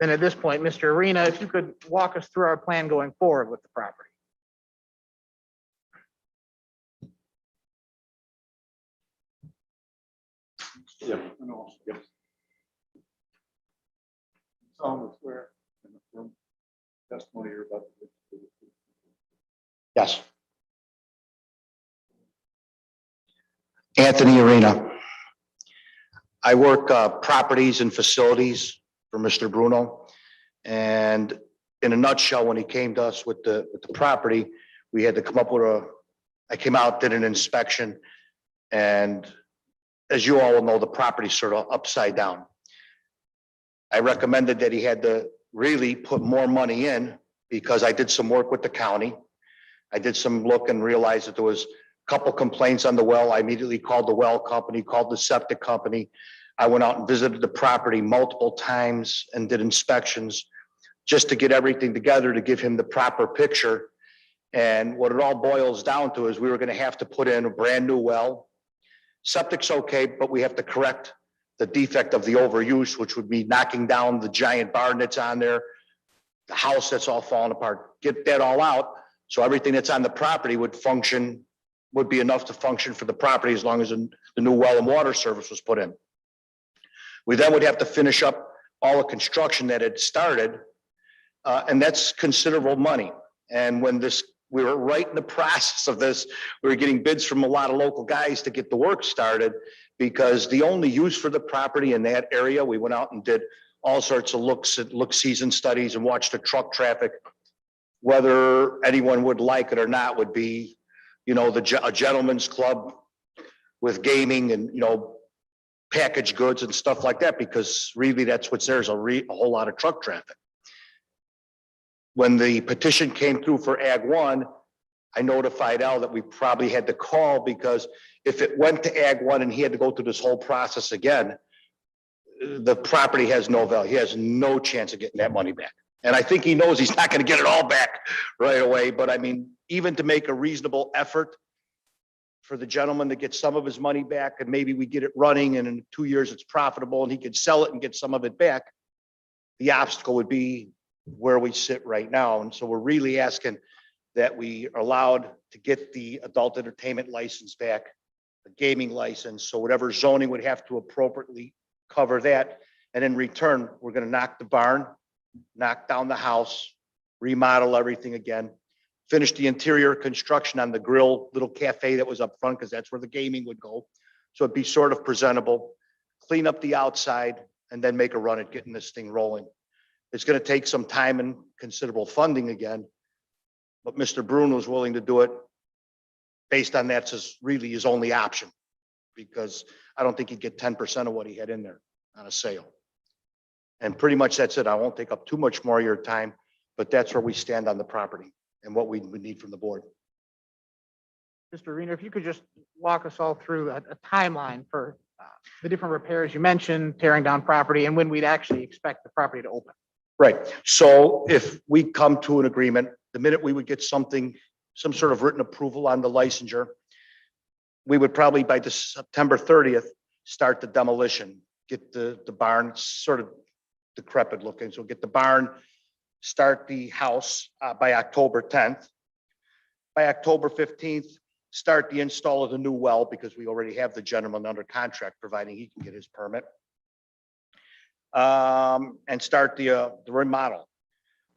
Then at this point, Mr. Arena, if you could walk us through our plan going forward with the property. Yep. Yep. Someone swear in the room testimony you're about to give. Yes. Anthony Arena. I work properties and facilities for Mr. Bruno. And in a nutshell, when he came to us with the property, we had to come up with I came out, did an inspection, and as you all know, the property's sort of upside down. I recommended that he had to really put more money in because I did some work with the county. I did some look and realized that there was a couple complaints on the well. I immediately called the well company, called the septic company. I went out and visited the property multiple times and did inspections just to get everything together to give him the proper picture. And what it all boils down to is we were going to have to put in a brand new well. Septic's okay, but we have to correct the defect of the overuse, which would be knocking down the giant barn that's on there, the house that's all falling apart, get that all out. So everything that's on the property would function, would be enough to function for the property as long as the new well and water service was put in. We then would have to finish up all the construction that had started, and that's considerable money. And when we were right in the process of this, we were getting bids from a lot of local guys to get the work started because the only use for the property in that area, we went out and did all sorts of look-sees and studies and watched the truck traffic. Whether anyone would like it or not would be, a gentleman's club with gaming and, packaged goods and stuff like that, because really that's what's there is a whole lot of truck traffic. When the petition came through for Ag 1, I notified Al that we probably had to call because if it went to Ag 1 and he had to go through this whole process again, the property has no value. He has no chance of getting that money back. And I think he knows he's not going to get it all back right away. But I mean, even to make a reasonable effort for the gentleman to get some of his money back and maybe we get it running and in 2 years it's profitable and he could sell it and get some of it back, the obstacle would be where we sit right now. And so we're really asking that we are allowed to get the adult entertainment license back, the gaming license. So whatever zoning would have to appropriately cover that. And in return, we're going to knock the barn, knock down the house, remodel everything again, finish the interior construction on the grill, little cafe that was up front, because that's where the gaming would go. So it'd be sort of presentable, clean up the outside, and then make a run at getting this thing rolling. It's going to take some time and considerable funding again, but Mr. Bruno was willing to do it based on that's really his only option, because I don't think he'd get 10% of what he had in there on a sale. And pretty much that's it. I won't take up too much more of your time, but that's where we stand on the property and what we would need from the board. Mr. Arena, if you could just walk us all through a timeline for the different repairs you mentioned, tearing down property, and when we'd actually expect the property to open. Right. So if we come to an agreement, the minute we would get something, some sort of written approval on the licensure, we would probably by the September 30th, start the demolition, get the barn sort of decrepit looking. So get the barn, start the house by October 10th. By October 15th, start the install of the new well because we already have the gentleman under contract, providing he can get his permit. And start the remodel.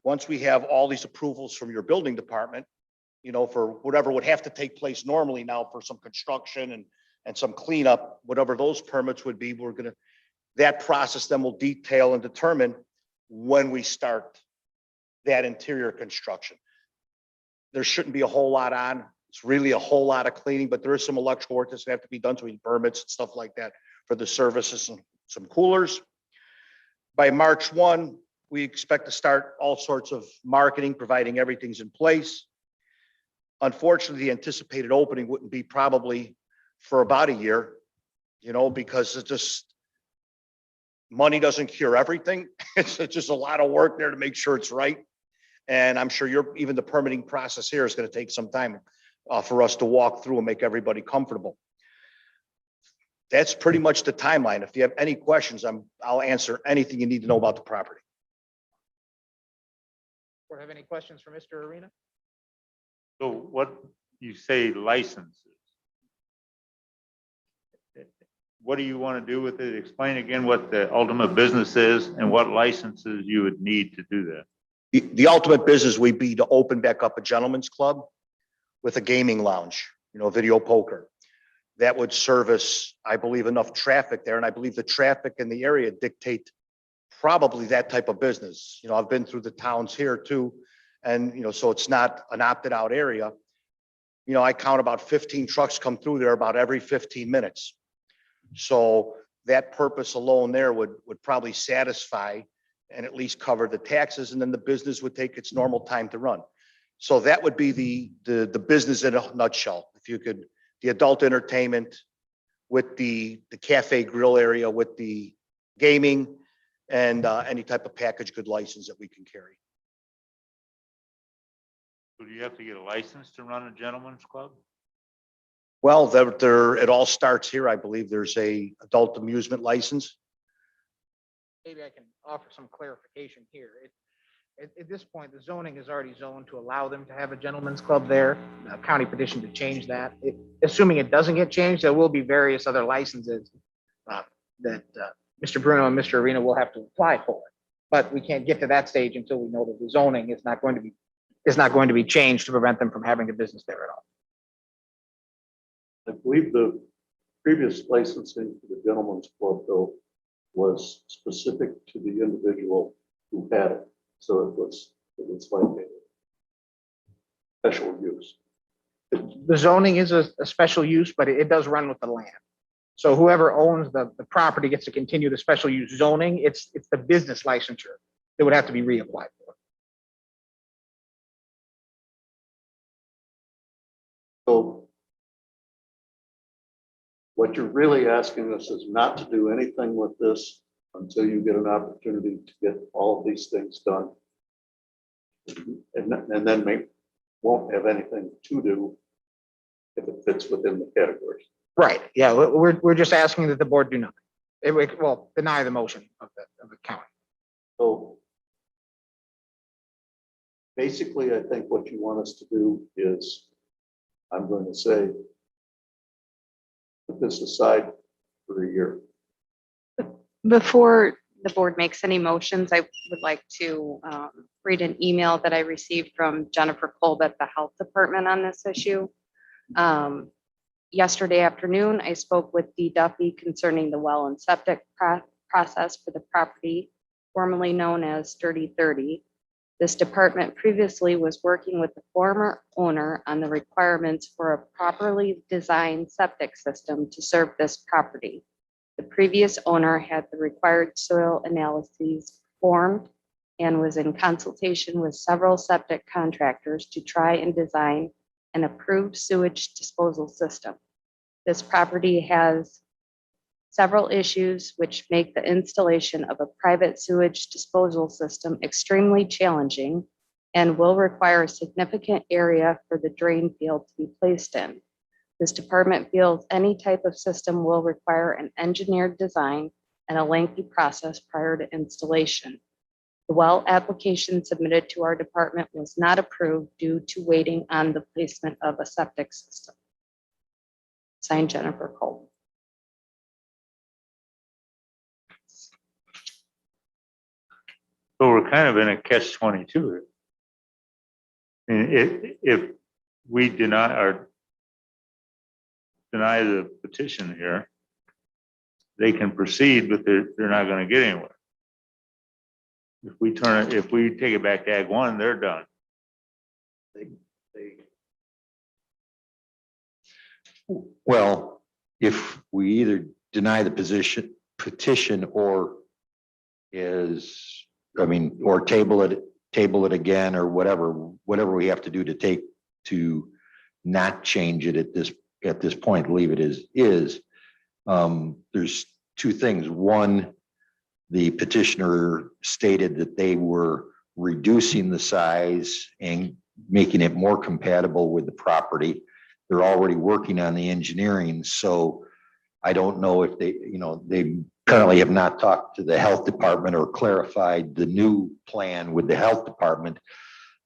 Once we have all these approvals from your building department, you know, for whatever would have to take place normally now for some construction and some cleanup, whatever those permits would be, that process then will detail and determine when we start that interior construction. There shouldn't be a whole lot on. It's really a whole lot of cleaning, but there is some electrical work that's gonna have to be done, so we need permits and stuff like that for the services and some coolers. By March 1, we expect to start all sorts of marketing, providing everything's in place. Unfortunately, the anticipated opening wouldn't be probably for about a year, you know, because it's just, money doesn't cure everything. It's just a lot of work there to make sure it's right. And I'm sure even the permitting process here is going to take some time for us to walk through and make everybody comfortable. That's pretty much the timeline. If you have any questions, I'll answer anything you need to know about the property. Or have any questions for Mr. Arena? So what you say licenses? What do you want to do with it? Explain again what the ultimate business is and what licenses you would need to do that. The ultimate business would be to open back up a gentleman's club with a gaming lounge, you know, video poker. That would service, I believe, enough traffic there. And I believe the traffic in the area dictate probably that type of business. You know, I've been through the towns here too. And, you know, so it's not an opted out area. You know, I count about 15 trucks come through there about every 15 minutes. So that purpose alone there would probably satisfy and at least cover the taxes, and then the business would take its normal time to run. So that would be the business in a nutshell. If you could, the adult entertainment with the cafe grill area with the gaming and any type of packaged good license that we can carry. So do you have to get a license to run a gentleman's club? Well, it all starts here. I believe there's a adult amusement license. Maybe I can offer some clarification here. At this point, the zoning is already zoned to allow them to have a gentleman's club there. County petition to change that. Assuming it doesn't get changed, there will be various other licenses that Mr. Bruno and Mr. Arena will have to apply for. But we can't get to that stage until we know that the zoning is not going to be changed to prevent them from having a business there at all. I believe the previous licensing for the gentleman's club though was specific to the individual who had it. So it was like a special use. The zoning is a special use, but it does run with the land. So whoever owns the property gets to continue the special use zoning. It's the business licensure that would have to be reapplied for. So what you're really asking us is not to do anything with this until you get an opportunity to get all of these things done. And then we won't have anything to do if it fits within the categories. Right, yeah, we're just asking that the board do nothing. Well, deny the motion of the county. So basically, I think what you want us to do is, I'm going to say, put this aside for a year. Before the board makes any motions, I would like to read an email that I received from Jennifer Kolb at the Health Department on this issue. Yesterday afternoon, I spoke with Dee Duffy concerning the well and septic process for the property formerly known as Sturdy 30. This department previously was working with the former owner on the requirements for a properly designed septic system to serve this property. The previous owner had the required soil analyses performed and was in consultation with several septic contractors to try and design an approved sewage disposal system. This property has several issues which make the installation of a private sewage disposal system extremely challenging and will require a significant area for the drain field to be placed in. This department feels any type of system will require an engineered design and a lengthy process prior to installation. The well application submitted to our department was not approved due to waiting on the placement of a septic system. Signed, Jennifer Cole. So we're kind of in a catch-22 here. If we deny the petition here, they can proceed, but they're not going to get anywhere. If we take it back to Ag 1, they're done. Well, if we either deny the petition or or table it again or whatever we have to do to not change it at this point, leave it as is. There's two things. One, the petitioner stated that they were reducing the size and making it more compatible with the property. They're already working on the engineering, so I don't know if they currently have not talked to the health department or clarified the new plan with the health department,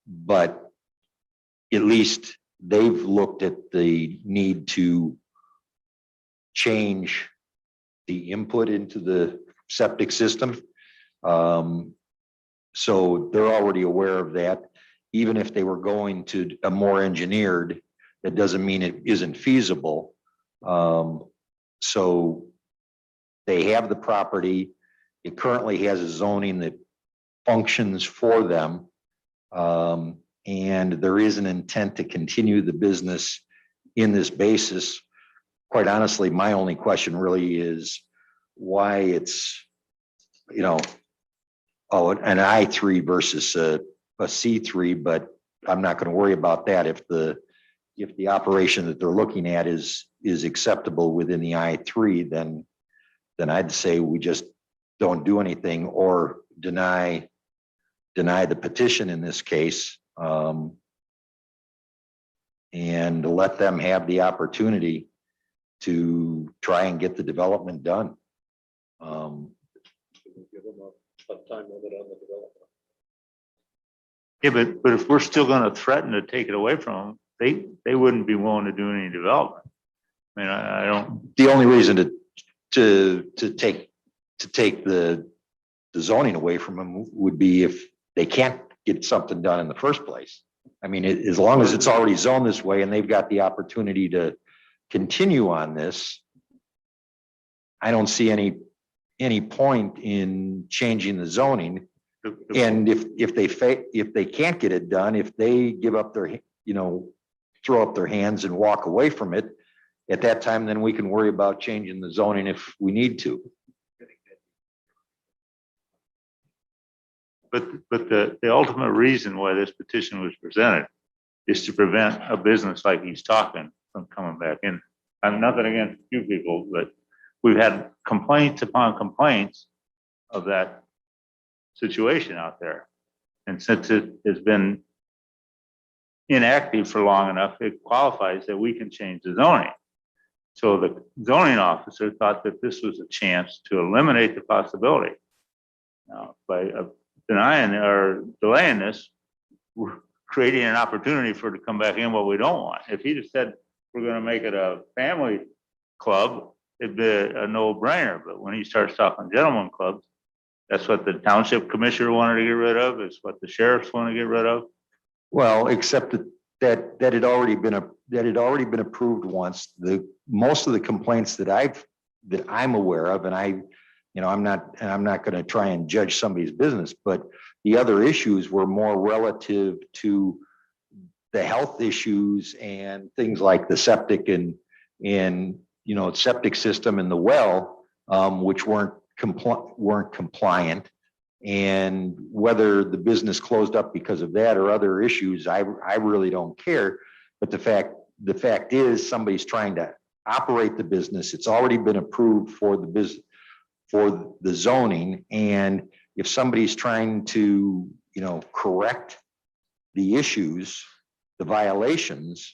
but at least they've looked at the need to change the input into the septic system. So they're already aware of that. Even if they were going to a more engineered, that doesn't mean it isn't feasible. So they have the property. It currently has a zoning that functions for them. And there is an intent to continue the business in this basis. Quite honestly, my only question really is why it's, an I3 versus a C3, but I'm not going to worry about that if the operation that they're looking at is acceptable within the I3, then I'd say we just don't do anything or deny the petition in this case, and let them have the opportunity to try and get the development done. Give them a time limit on the development. Yeah, but if we're still going to threaten to take it away from them, they wouldn't be willing to do any development. I mean, I don't. The only reason to take the zoning away from them would be if they can't get something done in the first place. I mean, as long as it's already zoned this way and they've got the opportunity to continue on this, I don't see any point in changing the zoning. And if they can't get it done, if they give up their, throw up their hands and walk away from it, at that time, then we can worry about changing the zoning if we need to. But the ultimate reason why this petition was presented is to prevent a business like he's talking from coming back in. I'm nothing against you people, but we've had complaints upon complaints of that situation out there. And since it has been inactive for long enough, it qualifies that we can change the zoning. So the zoning officer thought that this was a chance to eliminate the possibility. Now, by denying or delaying this, we're creating an opportunity for it to come back in what we don't want. If he just said, we're going to make it a family club, it'd be a no-brainer. But when he starts talking gentleman clubs, that's what the township commissioner wanted to get rid of. It's what the sheriffs want to get rid of. Well, except that had already been approved once. Most of the complaints that I'm aware of, and I'm not going to try and judge somebody's business, but the other issues were more relative to the health issues and things like the septic and septic system and the well, which weren't compliant, and whether the business closed up because of that or other issues, I really don't care. But the fact is somebody's trying to operate the business. It's already been approved for the business, for the zoning. And if somebody's trying to, correct the issues, the violations,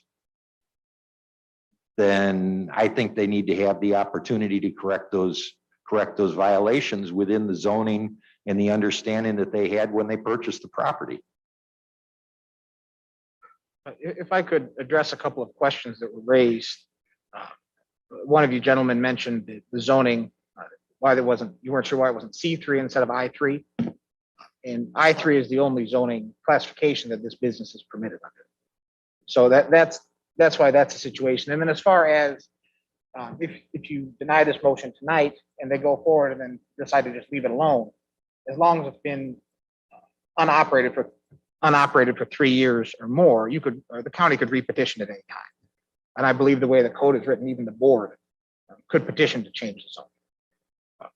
then I think they need to have the opportunity to correct those violations within the zoning and the understanding that they had when they purchased the property. If I could address a couple of questions that were raised. One of you gentlemen mentioned the zoning, why you weren't sure why it wasn't C3 instead of I3. And I3 is the only zoning classification that this business is permitted under. So that's why that's the situation. And then as far as if you deny this motion tonight and they go forward and then decide to just leave it alone, as long as it's been unoperated for 3 years or more, the county could re-petition at any time. And I believe the way the code is written, even the board could petition to change the zone.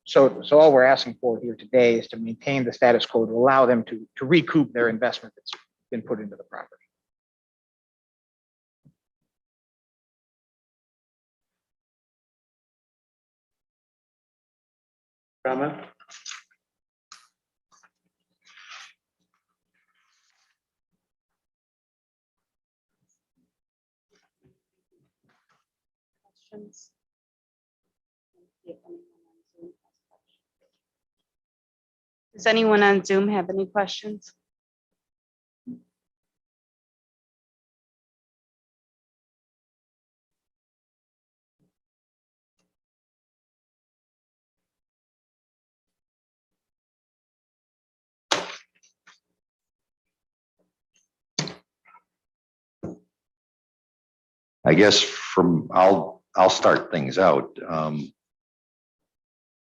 So all we're asking for here today is to maintain the status quo to allow them to recoup their investment that's been put into the property. Comment? Questions? Does anyone on Zoom have any questions? I guess I'll start things out. I'm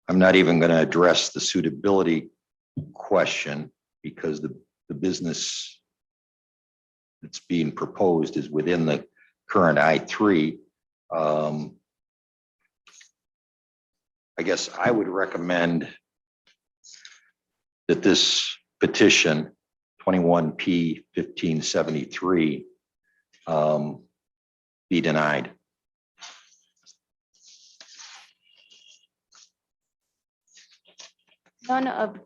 not even going to address the suitability question because the business that's being proposed is within the current I3. I guess I would recommend that this petition 21P 1573 be denied. None of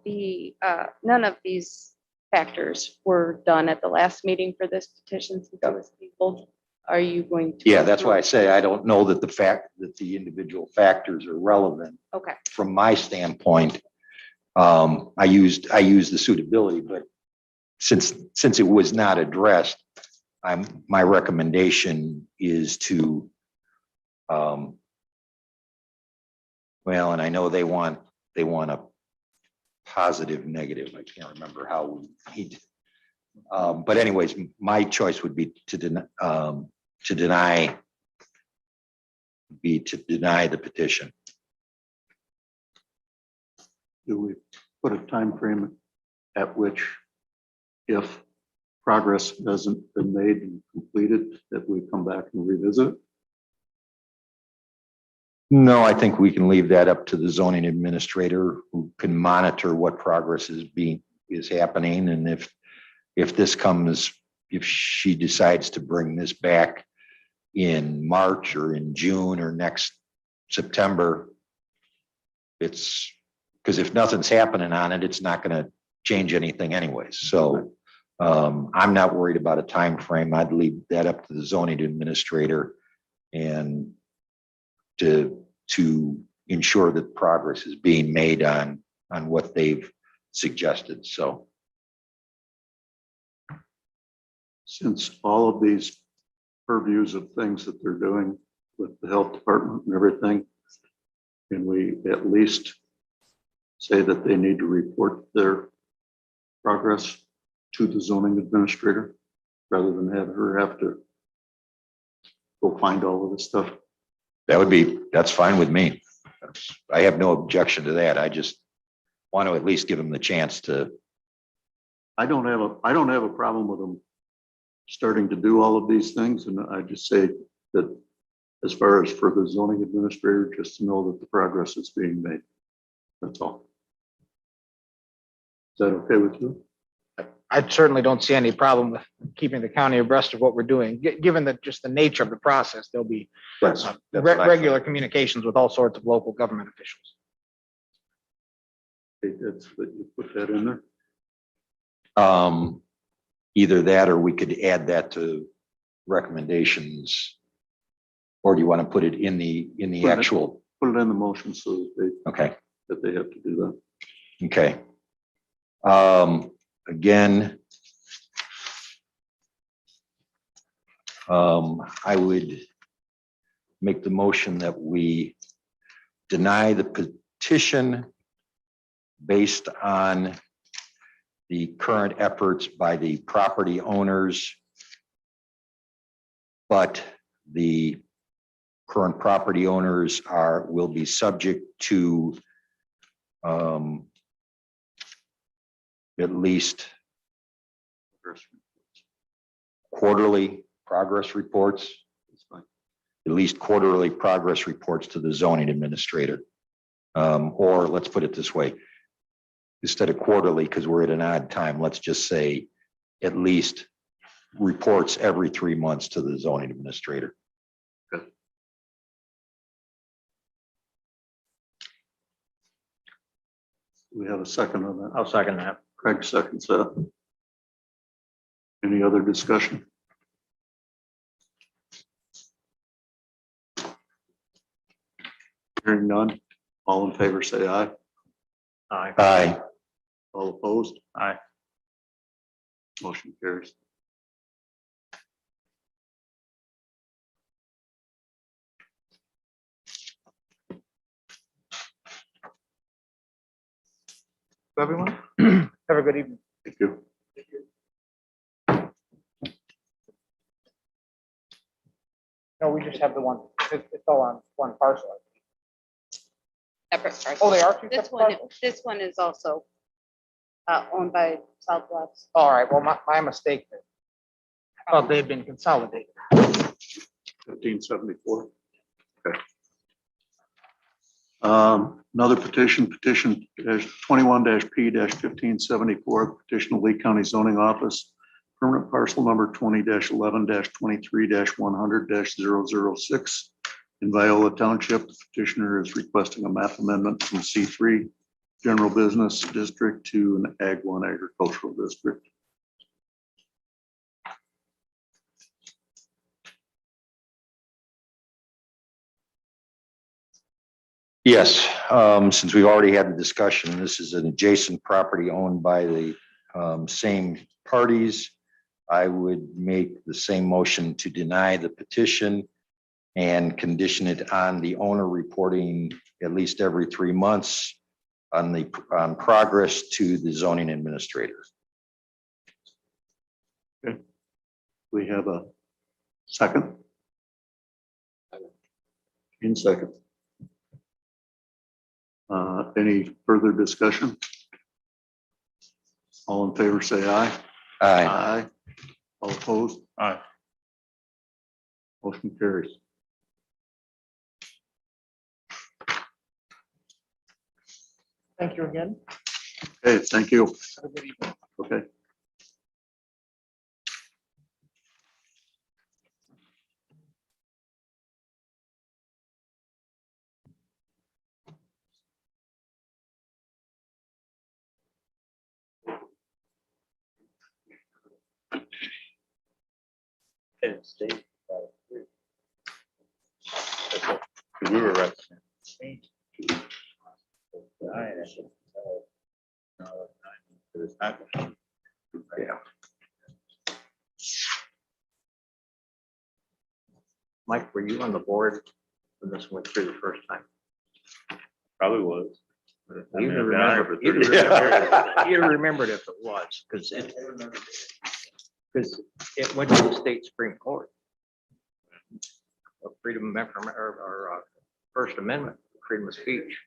these factors were done at the last meeting for this petition since it was tabled. Are you going to? Yeah, that's why I say I don't know that the fact that the individual factors are relevant. Okay. From my standpoint, I used the suitability, but since it was not addressed, my recommendation is to, well, and I know they want a positive, negative. I can't remember how we need. But anyways, my choice would be to deny the petition. Do we put a time frame at which, if progress hasn't been made and completed, that we come back and revisit? No, I think we can leave that up to the zoning administrator who can monitor what progress is happening. And if she decides to bring this back in March or in June or next September, it's because if nothing's happening on it, it's not going to change anything anyways. So I'm not worried about a time frame. I'd leave that up to the zoning administrator and to ensure that progress is being made on what they've suggested. So Since all of these purviews of things that they're doing with the health department and everything, can we at least say that they need to report their progress to the zoning administrator rather than have her have to go find all of this stuff? that's fine with me. I have no objection to that. I just want to at least give them the chance to. I don't have a problem with them starting to do all of these things, and I just say that as far as for the zoning administrator, just to know that the progress is being made. That's all. Is that okay with you? I certainly don't see any problem with keeping the county abreast of what we're doing. Given that just the nature of the process, there'll be regular communications with all sorts of local government officials. That's, you put that in there. Either that or we could add that to recommendations. Or do you want to put it in the Put it- actual? Put it in the motion so Okay, that they have to do that. okay. Again, I would make the motion that we deny the petition based on the current efforts by the property owners. But the current property owners will be subject to at least quarterly progress reports. At least quarterly progress reports to the zoning administrator. Or let's put it this way. Instead of quarterly, because we're at an odd time, let's just say at least reports every 3 months to the zoning administrator. We have a second on that. I'll second that. Craig seconds that. Any other discussion? Hearing none. All in favor, say aye. Aye. Aye. All opposed? Aye. Motion carries. Everyone, have a good evening. Thank you. No, we just have the one, it's all on one parcel. Separate parcels. Oh, they are two This separate one, parcels? this one is also owned by Southwest. All right, well, my mistake. Then. I thought they had been consolidated. 1574. Okay. Another petition 21-P-1574, petition of Lee County Zoning Office, permanent parcel number 20-11-23-100-006 in Viola Township. The petitioner is requesting a map amendment from C3 General Business District to an Ag 1 Agricultural District. Yes, since we've already had the discussion, this is an adjacent property owned by the same parties. I would make the same motion to deny the petition and condition it on the owner reporting at least every 3 months on progress to the zoning administrator. We have a second. In second. Any further discussion? All in favor, say aye. Aye. All opposed? Aye. Motion carries. Thank you again. Okay, thank you. Have a good evening. Okay. We were representing. Yeah. Mike, were you on the board when this went through the first time? Probably was. You'd have remembered if it was, because it went to the state Supreme Court. Freedom of Information or First Amendment, freedom of speech.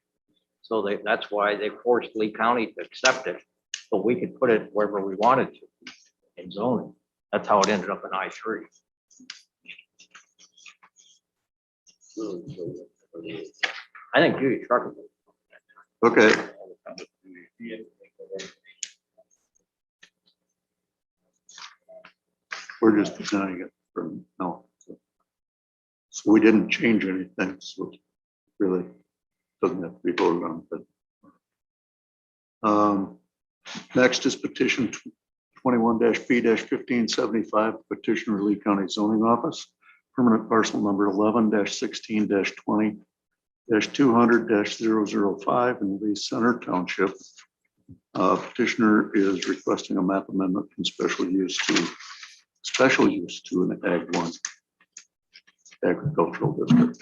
So that's why they forced Lee County to accept it, but we could put it wherever we wanted to in zoning. That's how it ended up in I3. I think Judy Trucker. Okay, We're just denying it for now. So we didn't change anything, so it really doesn't have to be voted on, but. Next is petition 21-P-1575, petitioner Lee County Zoning Office, permanent parcel number 11-16-20-200-005 in Lee Center Township. Petitioner is requesting a map amendment from special use to an Ag 1 agricultural district.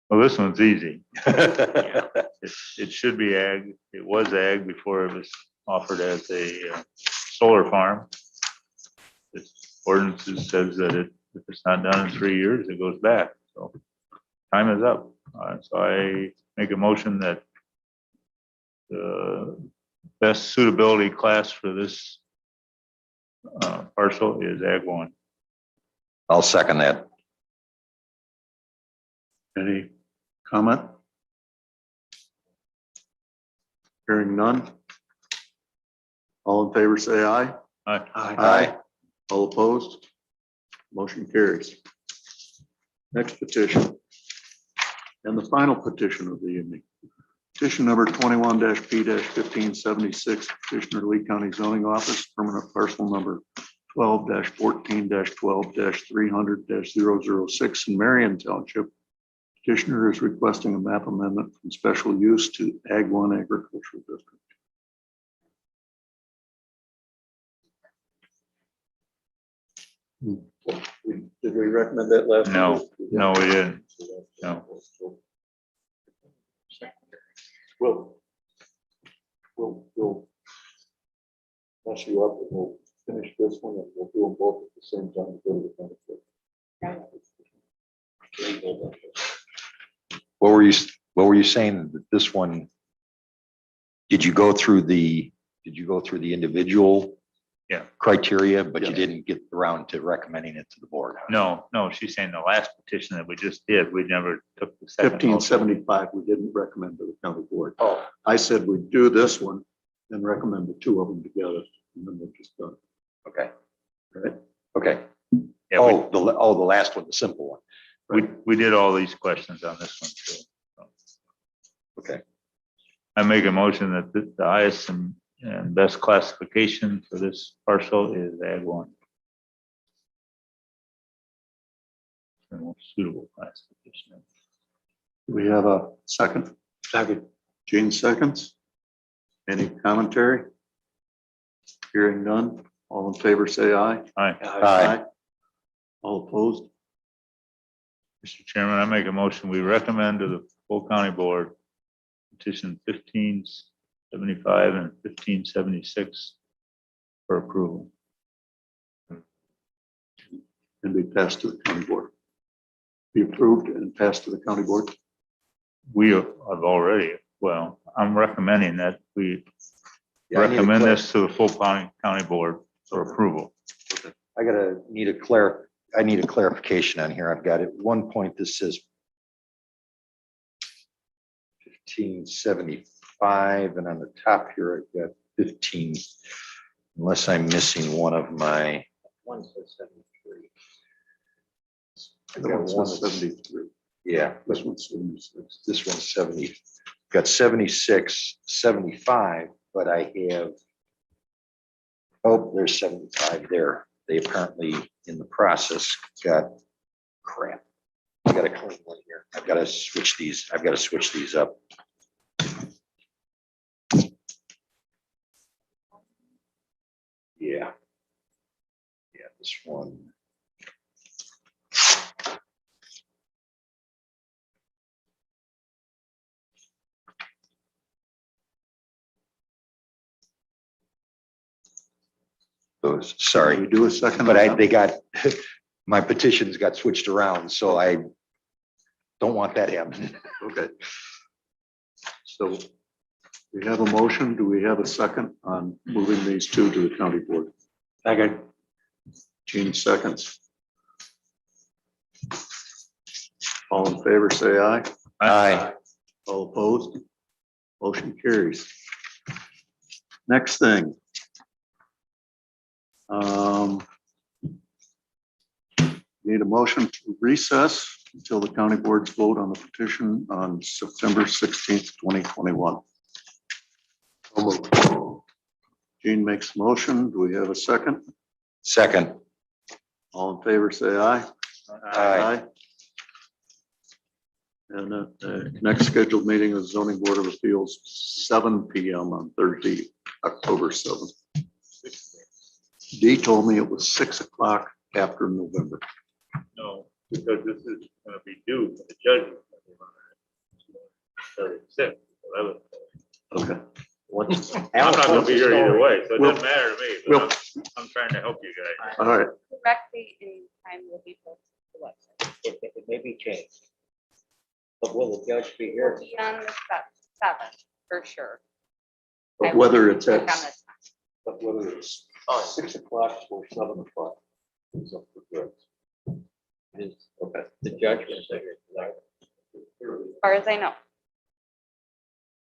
Well, this one's easy. It should be ag. It was ag before it was offered as a solar farm. This ordinance says that if it's not done in 3 years, it goes back. So time is up. So I make a motion that the best suitability class for this parcel is ag 1. I'll second that. Any comment? Hearing none. All in favor, say aye. Aye. Aye. All opposed? Motion carries. Next petition. And the final petition of the evening. Petition number 21-P-1576, petitioner Lee County Zoning Office, permanent parcel number 12-14-12-300-006 in Marion Township. Petitioner is requesting a map amendment from special use to Ag 1 agricultural district. Did we recommend that last? No, no, we didn't. No. We'll mess you up and we'll finish this one and we'll do them both at the same time. To go to the benefit. What were you saying that this one? Did you go through the individual? Yeah. Criteria, but you Yeah. didn't get around to recommending it to the board? No, she's saying the last petition that we just did, we never took the second. 1575, we didn't recommend to the county board. Oh, I said we'd do this one and recommend the two of them together, and then we're just done. okay, Right? okay. Yeah, The last one, the simple one. we did all these questions on this one too. Okay. I make a motion that the highest and best classification for this parcel is ag 1. The most suitable classification. Do we have a second? Second. Gene seconds. Any commentary? Hearing none. All in favor, say aye. Aye. Aye. All opposed? Mr. Chairman, I make a motion, we recommend to the full county board petition 1575 and 1576 for approval. And be passed to the county board. Be approved and passed to the county board. We have already, well, I'm recommending that we Yeah, I recommend this to the full county board for approval. I need a clarification on here. I've got at one point this says 1575, and on the top here I've got 15, unless I'm missing one of my. One says 73. I've That got one one says that's- 73. Yeah, This one's 76. this one's 70, got 76, 75, but I have, oh, there's 75 there. They apparently in the process got crap. I got a clean one here. I've got to switch these up. Yeah. Yeah, this one. Those, Can sorry, we do a second? but on that? they got, my petitions got switched around, so I don't want that happening. Okay. So we have a motion. Do we have a second on moving these two to the county board? Second. Gene seconds. All in favor, say aye. Aye. All opposed? Motion carries. Next thing. Need a motion to recess until the county boards vote on the petition on September 16th, 2021. Gene makes the motion. Do we have a second? Second. All in favor, say aye. Aye. And the next scheduled meeting of zoning board of appeals, 7 PM on Thursday, October 7th. Dee told me it was 6 o'clock after November. No, because this is gonna be due for the judgment. So it's 6, 11. Okay. Once- I'm not gonna be here either way, so it We'll- doesn't matter to me, we'll- but I'm trying to help you guys. All right. Correct date and time will be posted to the website. It may be changed. But will the judge be It here? will be on the 7th, for sure. But whether it's Check at, on this. but whether it's 6 o'clock or 7 o'clock. Is up for grabs. Is, okay, the judge will say it. As far as I know.